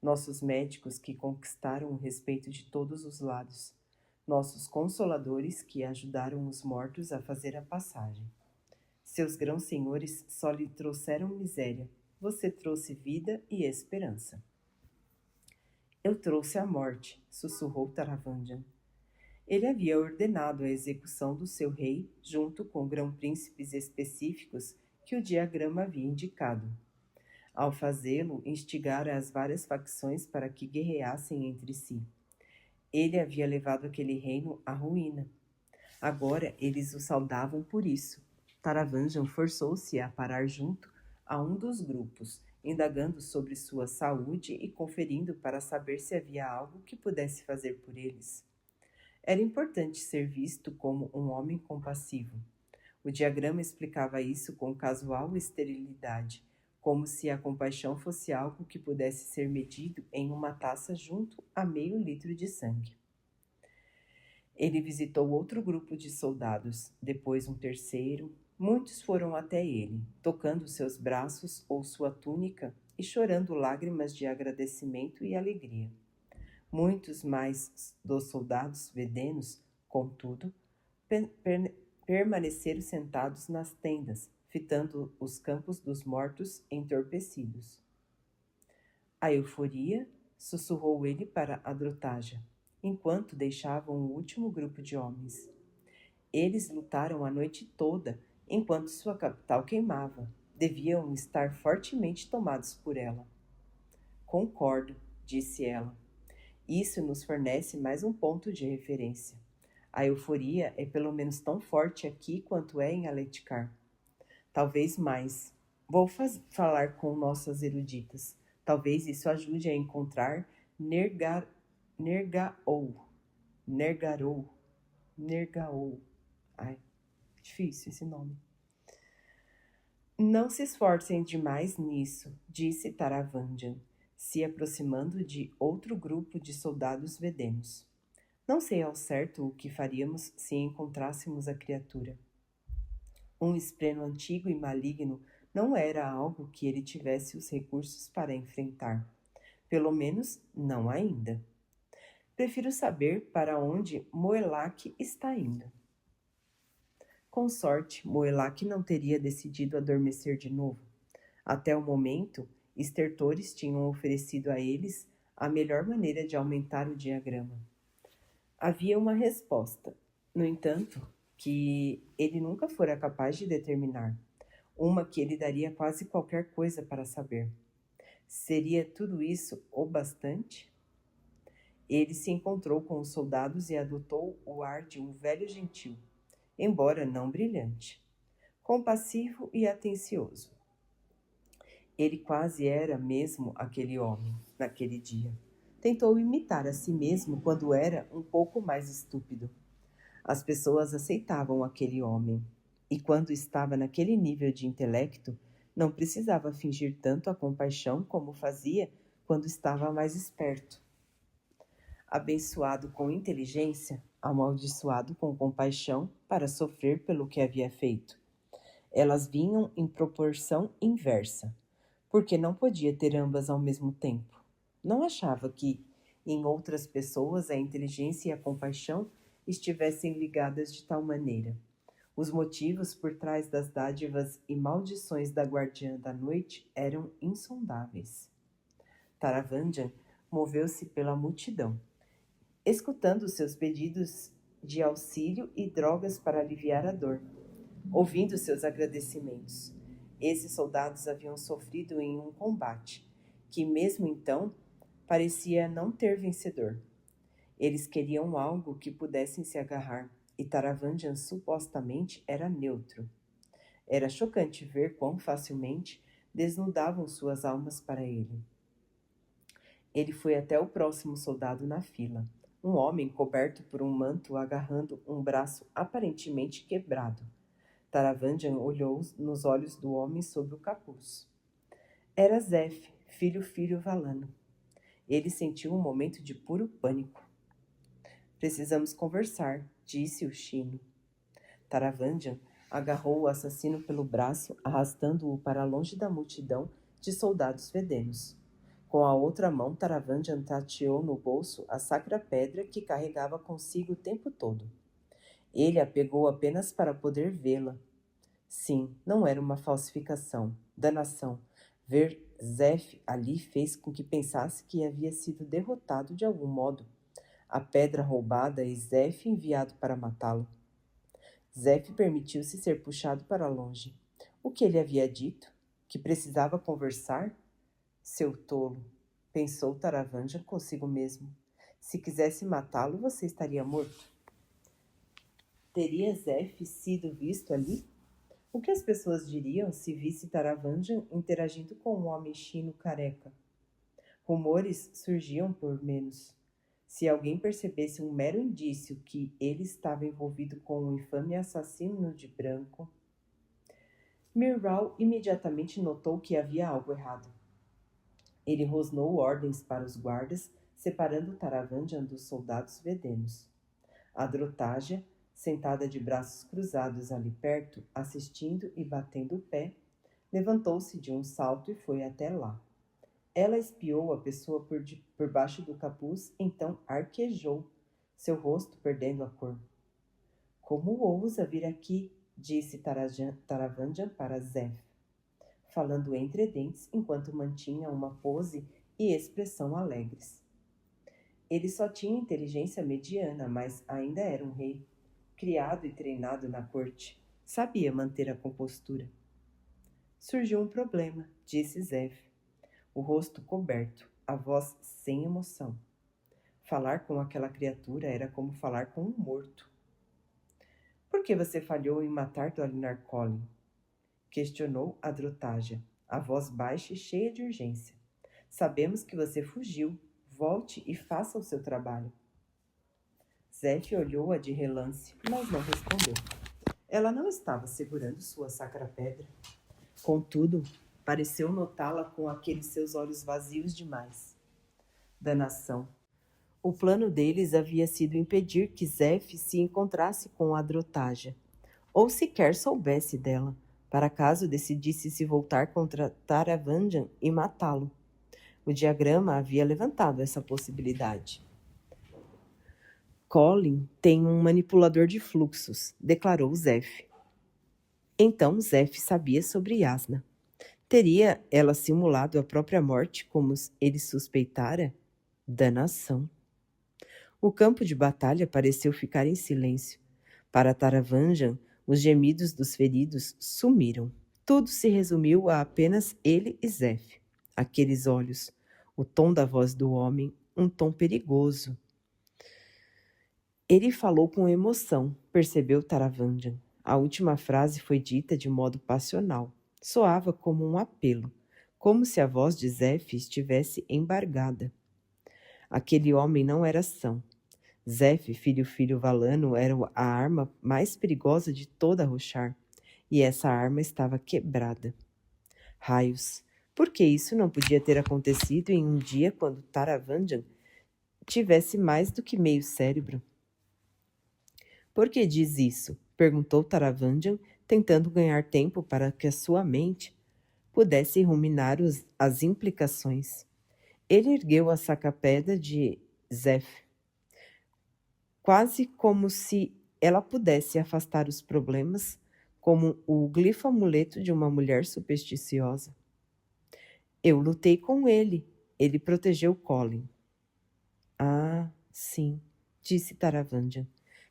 Nossos médicos que conquistaram o respeito de todos os lados. Nossos consoladores que ajudaram os mortos a fazer a passagem. Seus grãos senhores só lhe trouxeram miséria. Você trouxe vida e esperança. Eu trouxe a morte, sussurrou Taravanjan. Ele havia ordenado a execução do seu rei junto com grão-príncipes específicos que o diagrama havia indicado. Ao fazê-lo, instigara as várias facções para que guerreassem entre si. Ele havia levado aquele reino à ruína. Agora eles o saudavam por isso. Taravanjan forçou-se a parar junto a um dos grupos, indagando sobre sua saúde e conferindo para saber se havia algo que pudesse fazer por eles. Era importante ser visto como um homem compassivo. O diagrama explicava isso com casual esterilidade, como se a compaixão fosse algo que pudesse ser medido em uma taça junto a meio litro de sangue. Ele visitou outro grupo de soldados, depois um terceiro. Muitos foram até ele, tocando seus braços ou sua túnica e chorando lágrimas de agradecimento e alegria. Muitos mais dos soldados vedenos, contudo, permaneceram sentados nas tendas, fitando os campos dos mortos entorpecidos. A euforia, sussurrou ele para Adrotaja, enquanto deixavam o último grupo de homens. Eles lutaram a noite toda, enquanto sua capital queimava. Deviam estar fortemente tomados por ela. Concordo, disse ela. Isso nos fornece mais um ponto de referência. A euforia é pelo menos tão forte aqui quanto é em Aletkar. Talvez mais. Vou falar com nossas eruditas. Talvez isso ajude a encontrar Nergaou. Ai, difícil esse nome. Não se esforcem demais nisso, disse Taravanjan, se aproximando de outro grupo de soldados vedenos. Não sei ao certo o que faríamos se encontrássemos a criatura. Um espreno antigo e maligno não era algo que ele tivesse os recursos para enfrentar. Pelo menos, não ainda. Prefiro saber para onde Moelak está indo. Com sorte, Moelak não teria decidido adormecer de novo. Até o momento, estertores tinham oferecido a eles a melhor maneira de aumentar o diagrama. Havia uma resposta, no entanto, que ele nunca fora capaz de determinar, uma que ele daria quase qualquer coisa para saber. Seria tudo isso o bastante? Ele se encontrou com os soldados e adotou o ar de um velho gentil, embora não brilhante, compassivo e atencioso. Ele quase era mesmo aquele homem, naquele dia. Tentou imitar a si mesmo quando era um pouco mais estúpido. As pessoas aceitavam aquele homem, e quando estava naquele nível de intelecto, não precisava fingir tanto a compaixão como fazia quando estava mais esperto. Abençoado com inteligência, amaldiçoado com compaixão para sofrer pelo que havia feito. Elas vinham em proporção inversa, porque não podia ter ambas ao mesmo tempo. Não achava que, em outras pessoas, a inteligência e a compaixão estivessem ligadas de tal maneira. Os motivos por trás das dádivas e maldições da guardiã da noite eram insondáveis. Taravandan moveu-se pela multidão, escutando seus pedidos de auxílio e drogas para aliviar a dor, ouvindo seus agradecimentos. Esses soldados haviam sofrido em um combate, que mesmo então parecia não ter vencedor. Eles queriam algo que pudessem se agarrar, e Taravandan supostamente era neutro. Era chocante ver quão facilmente desnudavam suas almas para ele. Ele foi até o próximo soldado na fila, um homem coberto por um manto agarrando um braço aparentemente quebrado. Taravandan olhou nos olhos do homem sob o capuz. Era Zef, filho Valano. Ele sentiu um momento de puro pânico. Precisamos conversar, disse o chino. Taravandan agarrou o assassino pelo braço, arrastando-o para longe da multidão de soldados fedenos. Com a outra mão, Taravandan tateou no bolso a sacra pedra que carregava consigo o tempo todo. Ele a pegou apenas para poder vê-la. Sim, não era uma falsificação. Danação. Ver Zef ali fez com que pensasse que havia sido derrotado de algum modo. A pedra roubada e Zef enviado para matá-lo. Zef permitiu-se ser puxado para longe. O que ele havia dito? Que precisava conversar? Seu tolo, pensou Taravandan consigo mesmo. Se quisesse matá-lo, você estaria morto. Teria Zef sido visto ali? O que as pessoas diriam se visse Taravandan interagindo com um homem chino careca? Rumores surgiam por menos. Se alguém percebesse um mero indício que ele estava envolvido com um infame assassino de branco... Mirral imediatamente notou que havia algo errado. Ele rosnou ordens para os guardas, separando Taravandan dos soldados vedenos. A Drotaja, sentada de braços cruzados ali perto, assistindo e batendo o pé, levantou-se de um salto e foi até lá. Ela espiou a pessoa por baixo do capuz, então arquejou, seu rosto perdendo a cor. Como ousa vir aqui? Disse Taravandan para Zef, falando entre dentes enquanto mantinha uma pose e expressão alegres. Ele só tinha inteligência mediana, mas ainda era um rei, criado e treinado na corte. Sabia manter a compostura. Surgiu um problema, disse Zef, o rosto coberto, a voz sem emoção. Falar com aquela criatura era como falar com um morto. Por que você falhou em matar Dolinar Collin? Questionou a Drotaja, a voz baixa e cheia de urgência. Sabemos que você fugiu. Volte e faça o seu trabalho. Zef olhou-a de relance, mas não respondeu. Ela não estava segurando sua sacra pedra. Contudo, pareceu notá-la com aqueles seus olhos vazios demais. Danação. O plano deles havia sido impedir que Zef se encontrasse com a Drotaja, ou sequer soubesse dela, para caso decidisse se voltar contra Taravandan e matá-lo. O diagrama havia levantado essa possibilidade. Collin tem um manipulador de fluxos, declarou Zef. Então Zef sabia sobre Yasna. Teria ela simulado a própria morte como ele suspeitara? Danação. O campo de batalha pareceu ficar em silêncio. Para Taravandan, os gemidos dos feridos sumiram. Tudo se resumiu a apenas ele e Zef. Aqueles olhos, o tom da voz do homem, um tom perigoso. Ele falou com emoção, percebeu Taravandan. A última frase foi dita de modo passional. Soava como um apelo, como se a voz de Zef estivesse embargada. Aquele homem não era são. Zef, filho Valano, era a arma mais perigosa de toda Roshar, e essa arma estava quebrada. Raios! Por que isso não podia ter acontecido em um dia quando Taravandan tivesse mais do que meio cérebro? Por que diz isso? Perguntou Taravandan, tentando ganhar tempo para que a sua mente pudesse ruminar as implicações. Ele ergueu a sacapedra de Zef, quase como se ela pudesse afastar os problemas, como o glifo amuleto de uma mulher supersticiosa. Eu lutei com ele. Ele protegeu Colin. Ah, sim, disse Taravandan,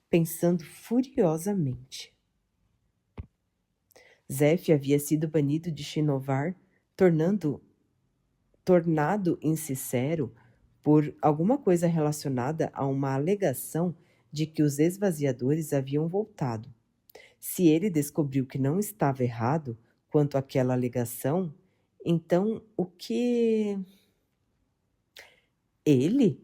pensando furiosamente. Zef havia sido banido de Shinovar, tornado insincero por alguma coisa relacionada a uma alegação de que os esvaziadores haviam voltado. Se ele descobriu que não estava errado quanto àquela alegação, então o que... Ele?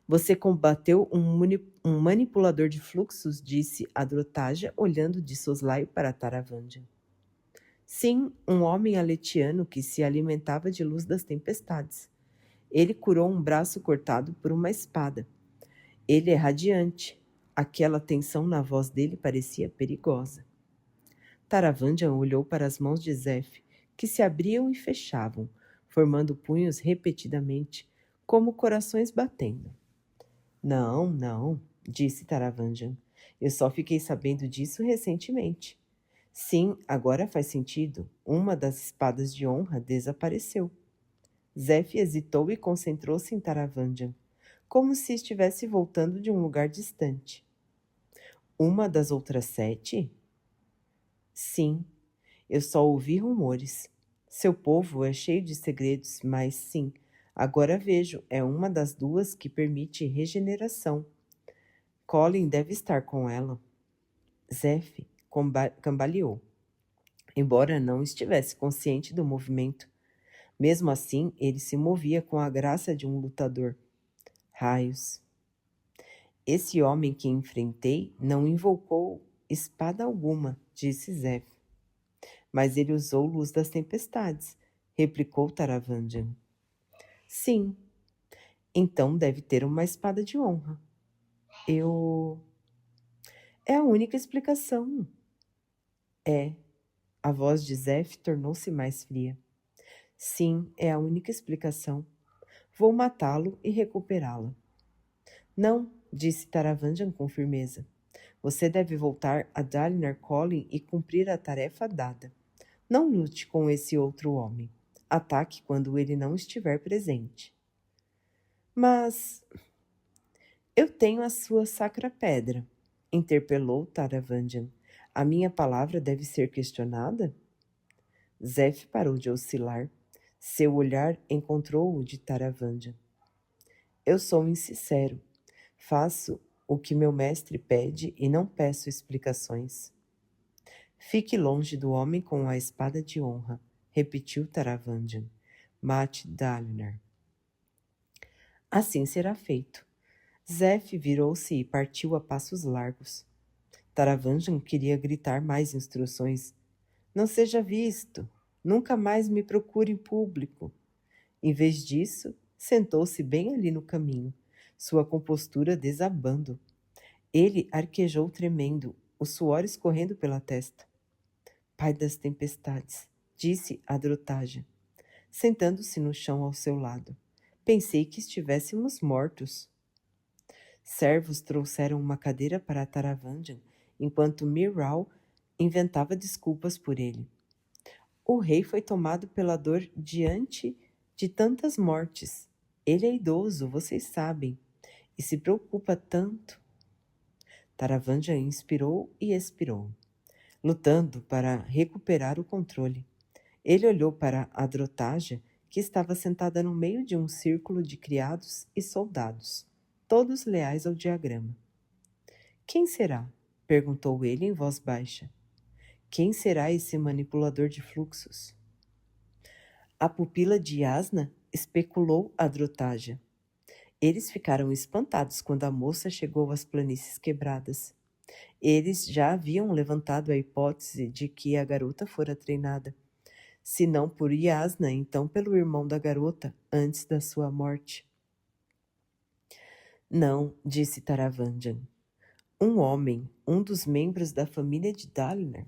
Você combateu um manipulador de fluxos, disse Adrotaja, olhando de soslaio para Taravandan. Sim, um homem aletiano que se alimentava de luz das tempestades. Ele curou um braço cortado por uma espada. Ele é radiante. Aquela tensão na voz dele parecia perigosa. Taravandan olhou para as mãos de Zef, que se abriam e fechavam, formando punhos repetidamente, como corações batendo. Não, não, disse Taravandan. Eu só fiquei sabendo disso recentemente. Sim, agora faz sentido. Uma das espadas de honra desapareceu. Zef hesitou e concentrou-se em Taravandan, como se estivesse voltando de um lugar distante. Uma das outras 7? Sim, eu só ouvi rumores. Seu povo é cheio de segredos, mas sim, agora vejo, é uma das 2 que permite regeneração. Colin deve estar com ela. Zef cambaleou, embora não estivesse consciente do movimento. Mesmo assim, ele se movia com a graça de um lutador. Raios! Esse homem que enfrentei não invocou espada alguma, disse Zef. Mas ele usou luz das tempestades, replicou Taravandan. Sim. Então deve ter uma espada de honra. É a única explicação. É. A voz de Zef tornou-se mais fria. Sim, é a única explicação. Vou matá-lo e recuperá-la. Não, disse Taravandan com firmeza. Você deve voltar a Dalinar Colin e cumprir a tarefa dada. Não lute com esse outro homem. Ataque quando ele não estiver presente. Mas eu tenho a sua sacra pedra, interpelou Taravandan. A minha palavra deve ser questionada? Zef parou de oscilar. Seu olhar encontrou o de Taravandan. Eu sou insincero. Faço o que meu mestre pede e não peço explicações. Fique longe do homem com a espada de honra, repetiu Taravandan. Mate Dalinar. Assim será feito. Zef virou-se e partiu a passos largos. Taravandan queria gritar mais instruções. Não seja visto. Nunca mais me procure em público. Em vez disso, sentou-se bem ali no caminho, sua compostura desabando. Ele arquejou tremendo, o suor escorrendo pela testa. Pai das tempestades, disse Adrotaja, sentando-se no chão ao seu lado. Pensei que estivéssemos mortos. Servos trouxeram uma cadeira para Taravandan, enquanto Miral inventava desculpas por ele. O rei foi tomado pela dor diante de tantas mortes. Ele é idoso, vocês sabem, e se preocupa tanto. Taravandan inspirou e expirou, lutando para recuperar o controle. Ele olhou para Adrotaja, que estava sentada no meio de um círculo de criados e soldados, todos leais ao diagrama. Quem será? Perguntou ele em voz baixa. Quem será esse manipulador de fluxos? A pupila de Yasna, especulou Adrotaja. Eles ficaram espantados quando a moça chegou às planícies quebradas. Eles já haviam levantado a hipótese de que a garota fora treinada. Se não por Yasna, então pelo irmão da garota, antes da sua morte. Não, disse Taravandan. Um homem, um dos membros da família de Dalinar.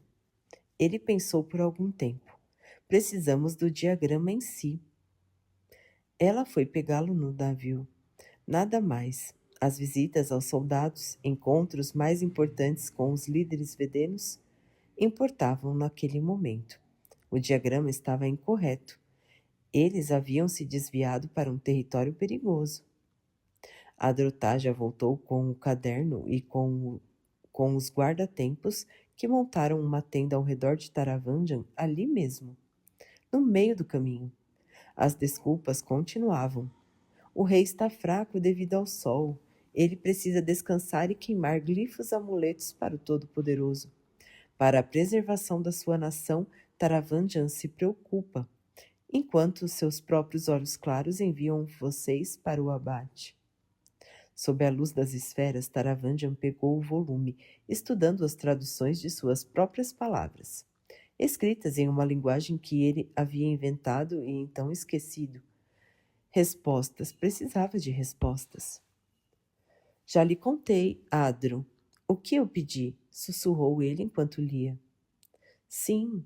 Ele pensou por algum tempo. Precisamos do diagrama em si. Ela foi pegá-lo no navio. Nada mais. As visitas aos soldados, encontros mais importantes com os líderes vedenos, importavam naquele momento. O diagrama estava incorreto. Eles haviam se desviado para um território perigoso. A Adrotaja voltou com o caderno e com os guarda-tempos que montaram uma tenda ao redor de Taravandan ali mesmo, no meio do caminho. As desculpas continuavam. O rei está fraco devido ao sol. Ele precisa descansar e queimar glifos amuletos para o Todo-Poderoso. Para a preservação da sua nação, Taravandan se preocupa, enquanto seus próprios olhos claros enviam vocês para o abate. Sob a luz das esferas, Taravandan pegou o volume, estudando as traduções de suas próprias palavras, escritas em uma linguagem que ele havia inventado e então esquecido. Respostas, precisava de respostas. Já lhe contei, Adro. O que eu pedi? Sussurrou ele enquanto lia. Sim,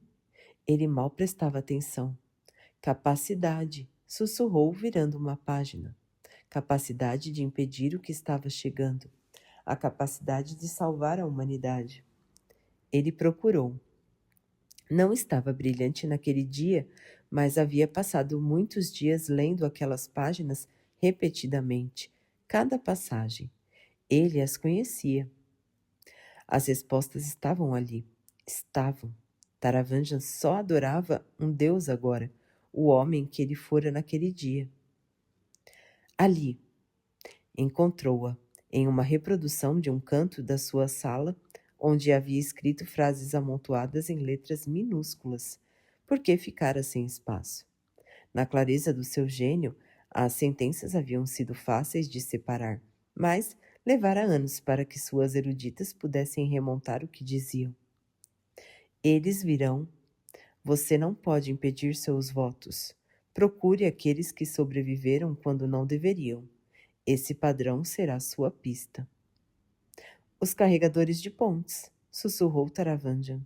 ele mal prestava atenção. Capacidade, sussurrou virando uma página. Capacidade de impedir o que estava chegando. A capacidade de salvar a humanidade. Ele procurou. Não estava brilhante naquele dia, mas havia passado muitos dias lendo aquelas páginas repetidamente, cada passagem. Ele as conhecia. As respostas estavam ali. Estavam. Taravandan só adorava um deus agora, o homem que ele fora naquele dia. Ali. Encontrou-a, em uma reprodução de um canto da sua sala, onde havia escrito frases amontoadas em letras minúsculas, porque ficara sem espaço. Na clareza do seu gênio, as sentenças haviam sido fáceis de separar, mas levara anos para que suas eruditas pudessem remontar o que diziam. Eles virão. Você não pode impedir seus votos. Procure aqueles que sobreviveram quando não deveriam. Esse padrão será sua pista. Os carregadores de pontes, sussurrou Taravandan.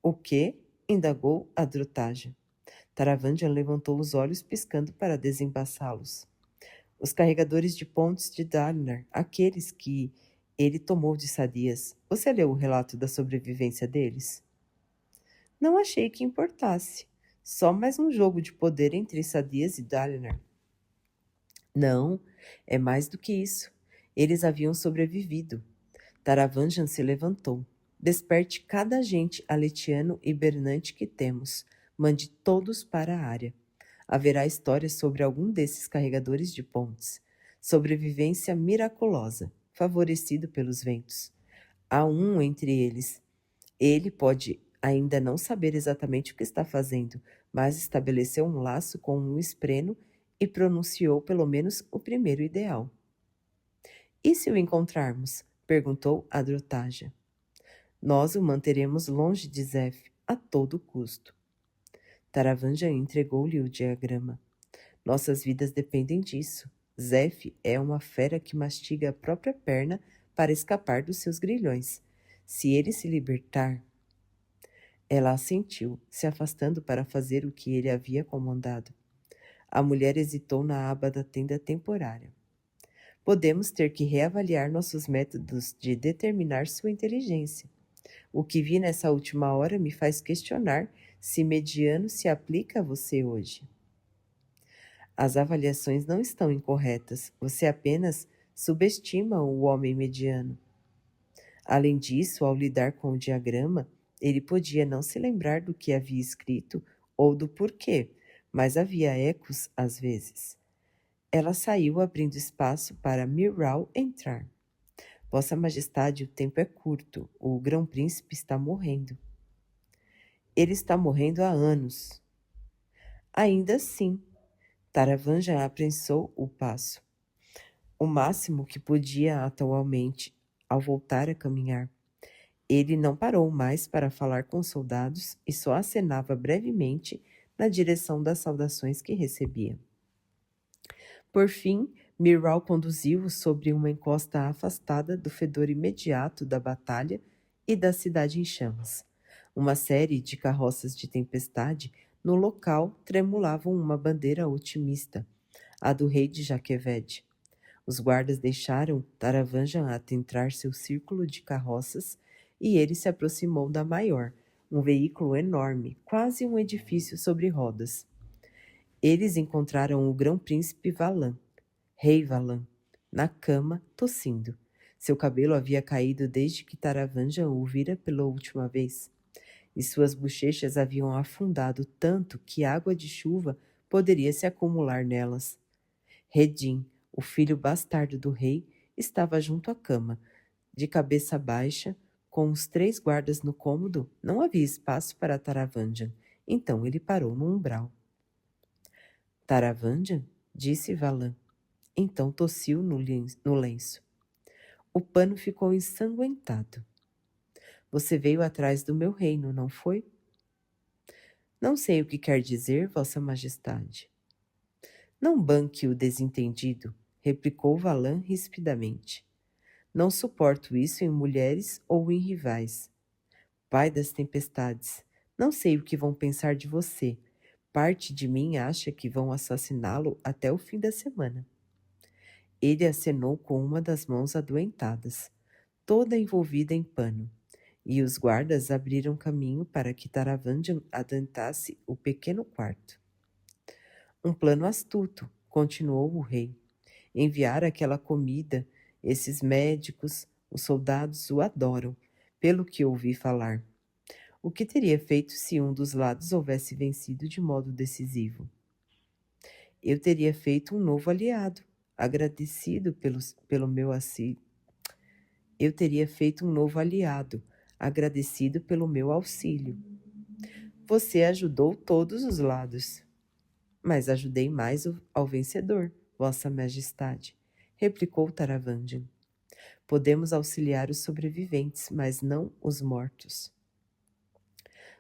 O quê? Indagou Adrotaja. Taravandan levantou os olhos piscando para desembaçá-los. Os carregadores de pontes de Dalinar, aqueles que ele tomou de Sadias. Você leu o relato da sobrevivência deles? Não achei que importasse. Só mais um jogo de poder entre Sadias e Dalinar. Não, é mais do que isso. Eles haviam sobrevivido. Taravandan se levantou. Desperte cada agente aletiano e bernante que temos. Mande todos para a área. Haverá histórias sobre algum desses carregadores de pontes. Sobrevivência miraculosa, favorecido pelos ventos. Há um entre eles. Ele pode ainda não saber exatamente o que está fazendo, mas estabeleceu um laço com um espreno e pronunciou pelo menos o primeiro ideal. E se o encontrarmos? Perguntou Adrotaja. Nós o manteremos longe de Zeph, a todo custo. Taravandan entregou-lhe o diagrama. Nossas vidas dependem disso. Zeph é uma fera que mastiga a própria perna para escapar dos seus grilhões. Se ele se libertar... Ela assentiu, se afastando para fazer o que ele havia comandado. A mulher hesitou na aba da tenda temporária. Podemos ter que reavaliar nossos métodos de determinar sua inteligência. O que vi nessa última hora me faz questionar se mediano se aplica a você hoje. As avaliações não estão incorretas. Você apenas subestima o homem mediano. Além disso, ao lidar com o diagrama, ele podia não se lembrar do que havia escrito ou do porquê, mas havia ecos às vezes. Ela saiu abrindo espaço para Miral entrar. Vossa Majestade, o tempo é curto. O grão-príncipe está morrendo. Ele está morrendo há anos. Ainda assim, Taravanja apressou o passo, o máximo que podia atualmente, ao voltar a caminhar. Ele não parou mais para falar com os soldados e só acenava brevemente na direção das saudações que recebia. Por fim, Miral conduziu-o sobre uma encosta afastada do fedor imediato da batalha e da cidade em chamas. Uma série de carroças de tempestade no local tremulavam uma bandeira otimista, a do rei de Jaqueved. Os guardas deixaram Taravanjan adentrar seu círculo de carroças e ele se aproximou da maior, um veículo enorme, quase um edifício sobre rodas. Eles encontraram o grão-príncipe Valan, rei Valan, na cama, tossindo. Seu cabelo havia caído desde que Taravanjan o vira pela última vez, e suas bochechas haviam afundado tanto que água de chuva poderia se acumular nelas. Redim, o filho bastardo do rei, estava junto à cama, de cabeça baixa, com os 3 guardas no cômodo. Não havia espaço para Taravanjan, então ele parou no umbral. Taravanjan? Disse Valan. Então tossiu no lenço. O pano ficou ensanguentado. Você veio atrás do meu reino, não foi? Não sei o que quer dizer, Vossa Majestade. Não banque o desentendido, replicou Valan rispidamente. Não suporto isso em mulheres ou em rivais. Pai das tempestades, não sei o que vão pensar de você. Parte de mim acha que vão assassiná-lo até o fim da semana. Ele acenou com uma das mãos adoentadas, toda envolvida em pano, e os guardas abriram caminho para que Taravanjan adentrasse o pequeno quarto. Um plano astuto, continuou o rei. Enviar aquela comida, esses médicos, os soldados o adoram, pelo que ouvi falar. O que teria feito se um dos lados houvesse vencido de modo decisivo? Eu teria feito um novo aliado, agradecido pelo meu auxílio. Eu teria feito um novo aliado, agradecido pelo meu auxílio. Você ajudou todos os lados. Mas ajudei mais ao vencedor, Vossa Majestade, replicou Taravanjan. Podemos auxiliar os sobreviventes, mas não os mortos.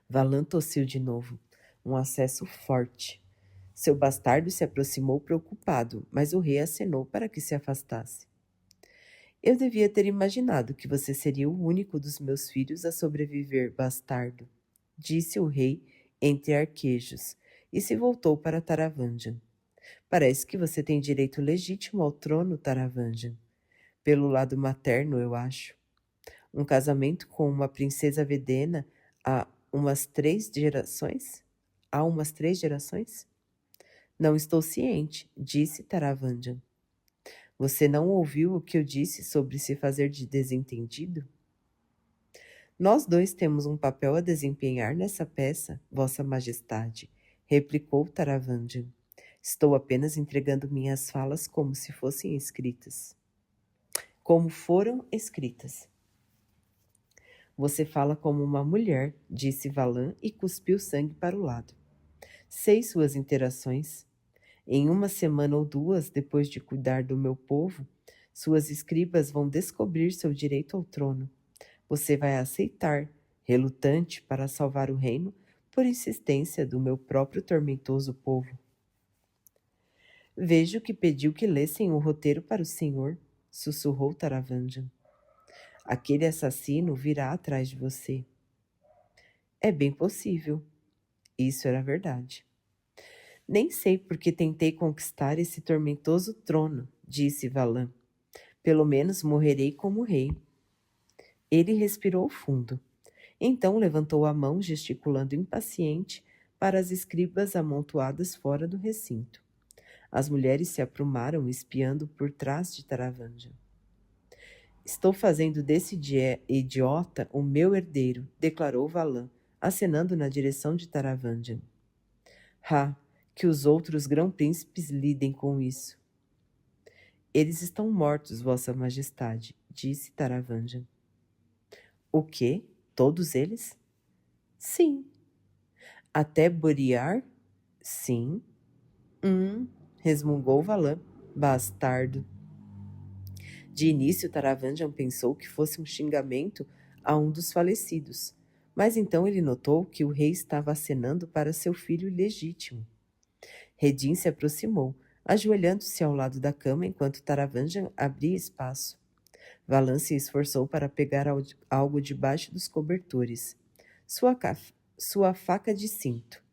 Valan tossiu de novo, um acesso forte. Seu bastardo se aproximou preocupado, mas o rei acenou para que se afastasse. Eu devia ter imaginado que você seria o único dos meus filhos a sobreviver, bastardo, disse o rei entre arquejos, e se voltou para Taravanjan. Parece que você tem direito legítimo ao trono, Taravanjan. Pelo lado materno, eu acho. Um casamento com uma princesa Vedena há umas 3 gerações? Há umas 3 gerações? Não estou ciente, disse Taravanjan. Você não ouviu o que eu disse sobre se fazer de desentendido? Nós 2 temos um papel a desempenhar nessa peça, Vossa Majestade, replicou Taravanjan. Estou apenas entregando minhas falas como se fossem escritas. Como foram escritas. Você fala como uma mulher, disse Valan e cuspiu sangue para o lado. Sei suas interações. Em 1 semana ou 2, depois de cuidar do meu povo, suas escribas vão descobrir seu direito ao trono. Você vai aceitar, relutante para salvar o reino, por insistência do meu próprio tormentoso povo. Vejo que pediu que lessem o roteiro para o senhor, sussurrou Taravanjan. Aquele assassino virá atrás de você. É bem possível. Isso era verdade. Nem sei por que tentei conquistar esse tormentoso trono, disse Valan. Pelo menos morrerei como rei. Ele respirou fundo. Então levantou a mão, gesticulando impaciente, para as escribas amontoadas fora do recinto. As mulheres se aprumaram, espiando por trás de Taravanjan. Estou fazendo desse idiota o meu herdeiro, declarou Valan, acenando na direção de Taravanjan. Que os outros grão-príncipes lidem com isso. Eles estão mortos, Vossa Majestade, disse Taravanjan. O quê? Todos eles? Sim. Até Boriar? Sim. Resmungou Valan. Bastardo. De início, Taravanjan pensou que fosse um xingamento a um dos falecidos, mas então ele notou que o rei estava acenando para seu filho ilegítimo. Redin se aproximou, ajoelhando-se ao lado da cama enquanto Taravanjan abria espaço. Valan se esforçou para pegar algo debaixo dos cobertores. Sua faca de cinto.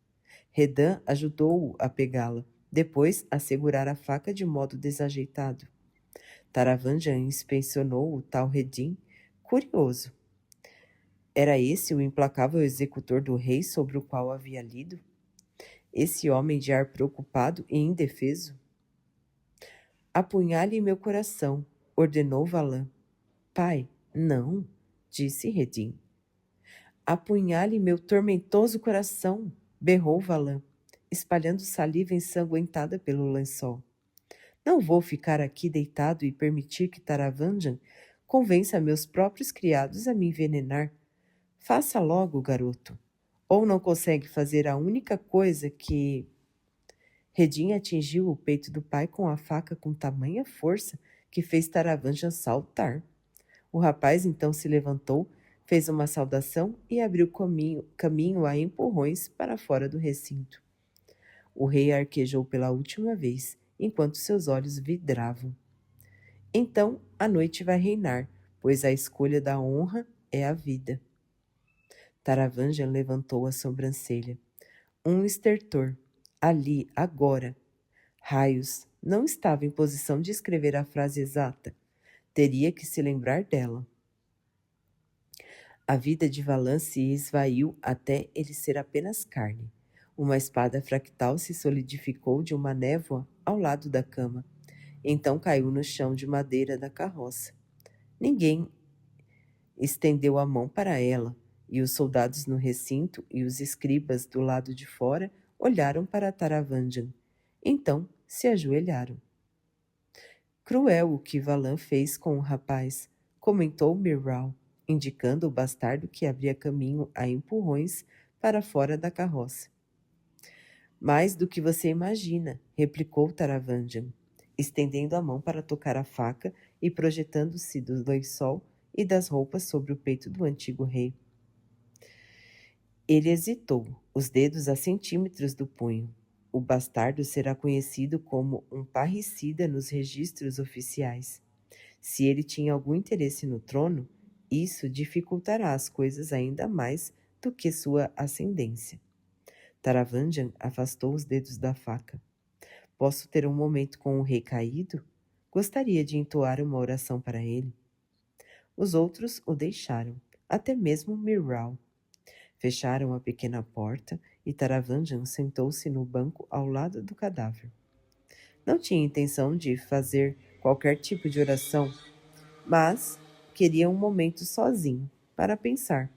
Redan ajudou-o a pegá-la, depois a segurar a faca de modo desajeitado. Taravanjan inspecionou o tal Redin, curioso. Era esse o implacável executor do rei sobre o qual havia lido? Esse homem de ar preocupado e indefeso? Apunhale meu coração, ordenou Valan. Pai, não, disse Redin. Apunhale meu tormentoso coração, berrou Valan, espalhando saliva ensanguentada pelo lençol. Não vou ficar aqui deitado e permitir que Taravanjan convença meus próprios criados a me envenenar. Faça logo, garoto. Ou não consegue fazer a única coisa que... Redin atingiu o peito do pai com a faca com tamanha força que fez Taravanjan saltar. O rapaz então se levantou, fez uma saudação e abriu caminho a empurrões para fora do recinto. O rei arquejou pela última vez, enquanto seus olhos vidravam. Então a noite vai reinar, pois a escolha da honra é a vida. Taravanjan levantou a sobrancelha. Um estertor. Ali, agora. Raios, não estava em posição de escrever a frase exata. Teria que se lembrar dela. A vida de Valan se esvaiu até ele ser apenas carne. Uma espada fractal se solidificou de uma névoa ao lado da cama. Então caiu no chão de madeira da carroça. Ninguém estendeu a mão para ela, e os soldados no recinto e os escribas do lado de fora olharam para Taravanjan. Então se ajoelharam. Cruel o que Valan fez com o rapaz, comentou Mirral, indicando o bastardo que abria caminho a empurrões para fora da carroça. Mais do que você imagina, replicou Taravanjan, estendendo a mão para tocar a faca e projetando-se do lençol e das roupas sobre o peito do antigo rei. Ele hesitou, os dedos a centímetros do punho. O bastardo será conhecido como um parricida nos registros oficiais. Se ele tinha algum interesse no trono, isso dificultará as coisas ainda mais do que sua ascendência. Taravanjan afastou os dedos da faca. Posso ter um momento com o rei caído? Gostaria de entoar uma oração para ele. Os outros o deixaram, até mesmo Mirral. Fecharam a pequena porta e Taravanjan sentou-se no banco ao lado do cadáver. Não tinha intenção de fazer qualquer tipo de oração, mas queria um momento sozinho para pensar.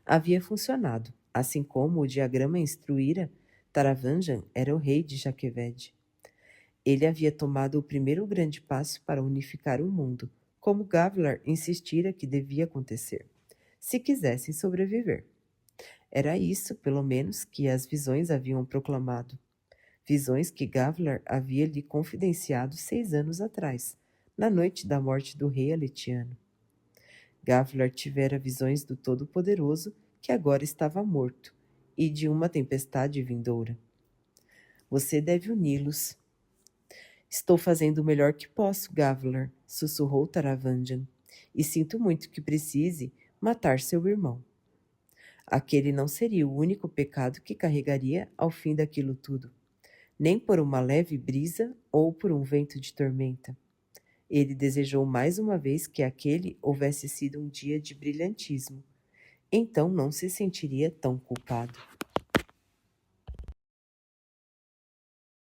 Havia funcionado, assim como o diagrama instruíra. Taravanjan era o rei de Jaqueved. Ele havia tomado o primeiro grande passo para unificar o mundo, como Gavlar insistira que devia acontecer, se quisessem sobreviver. Era isso, pelo menos, que as visões haviam proclamado. Visões que Gavlar havia lhe confidenciado 6 anos atrás, na noite da morte do rei Aletiano. Gavlar tivera visões do Todo-Poderoso, que agora estava morto, e de uma tempestade vindoura. Você deve uni-los. Estou fazendo o melhor que posso, Gavlar, sussurrou Taravanjan, e sinto muito que precise matar seu irmão. Aquele não seria o único pecado que carregaria ao fim daquilo tudo, nem por uma leve brisa ou por um vento de tormenta. Ele desejou mais uma vez que aquele houvesse sido um dia de brilhantismo. Então não se sentiria tão culpado.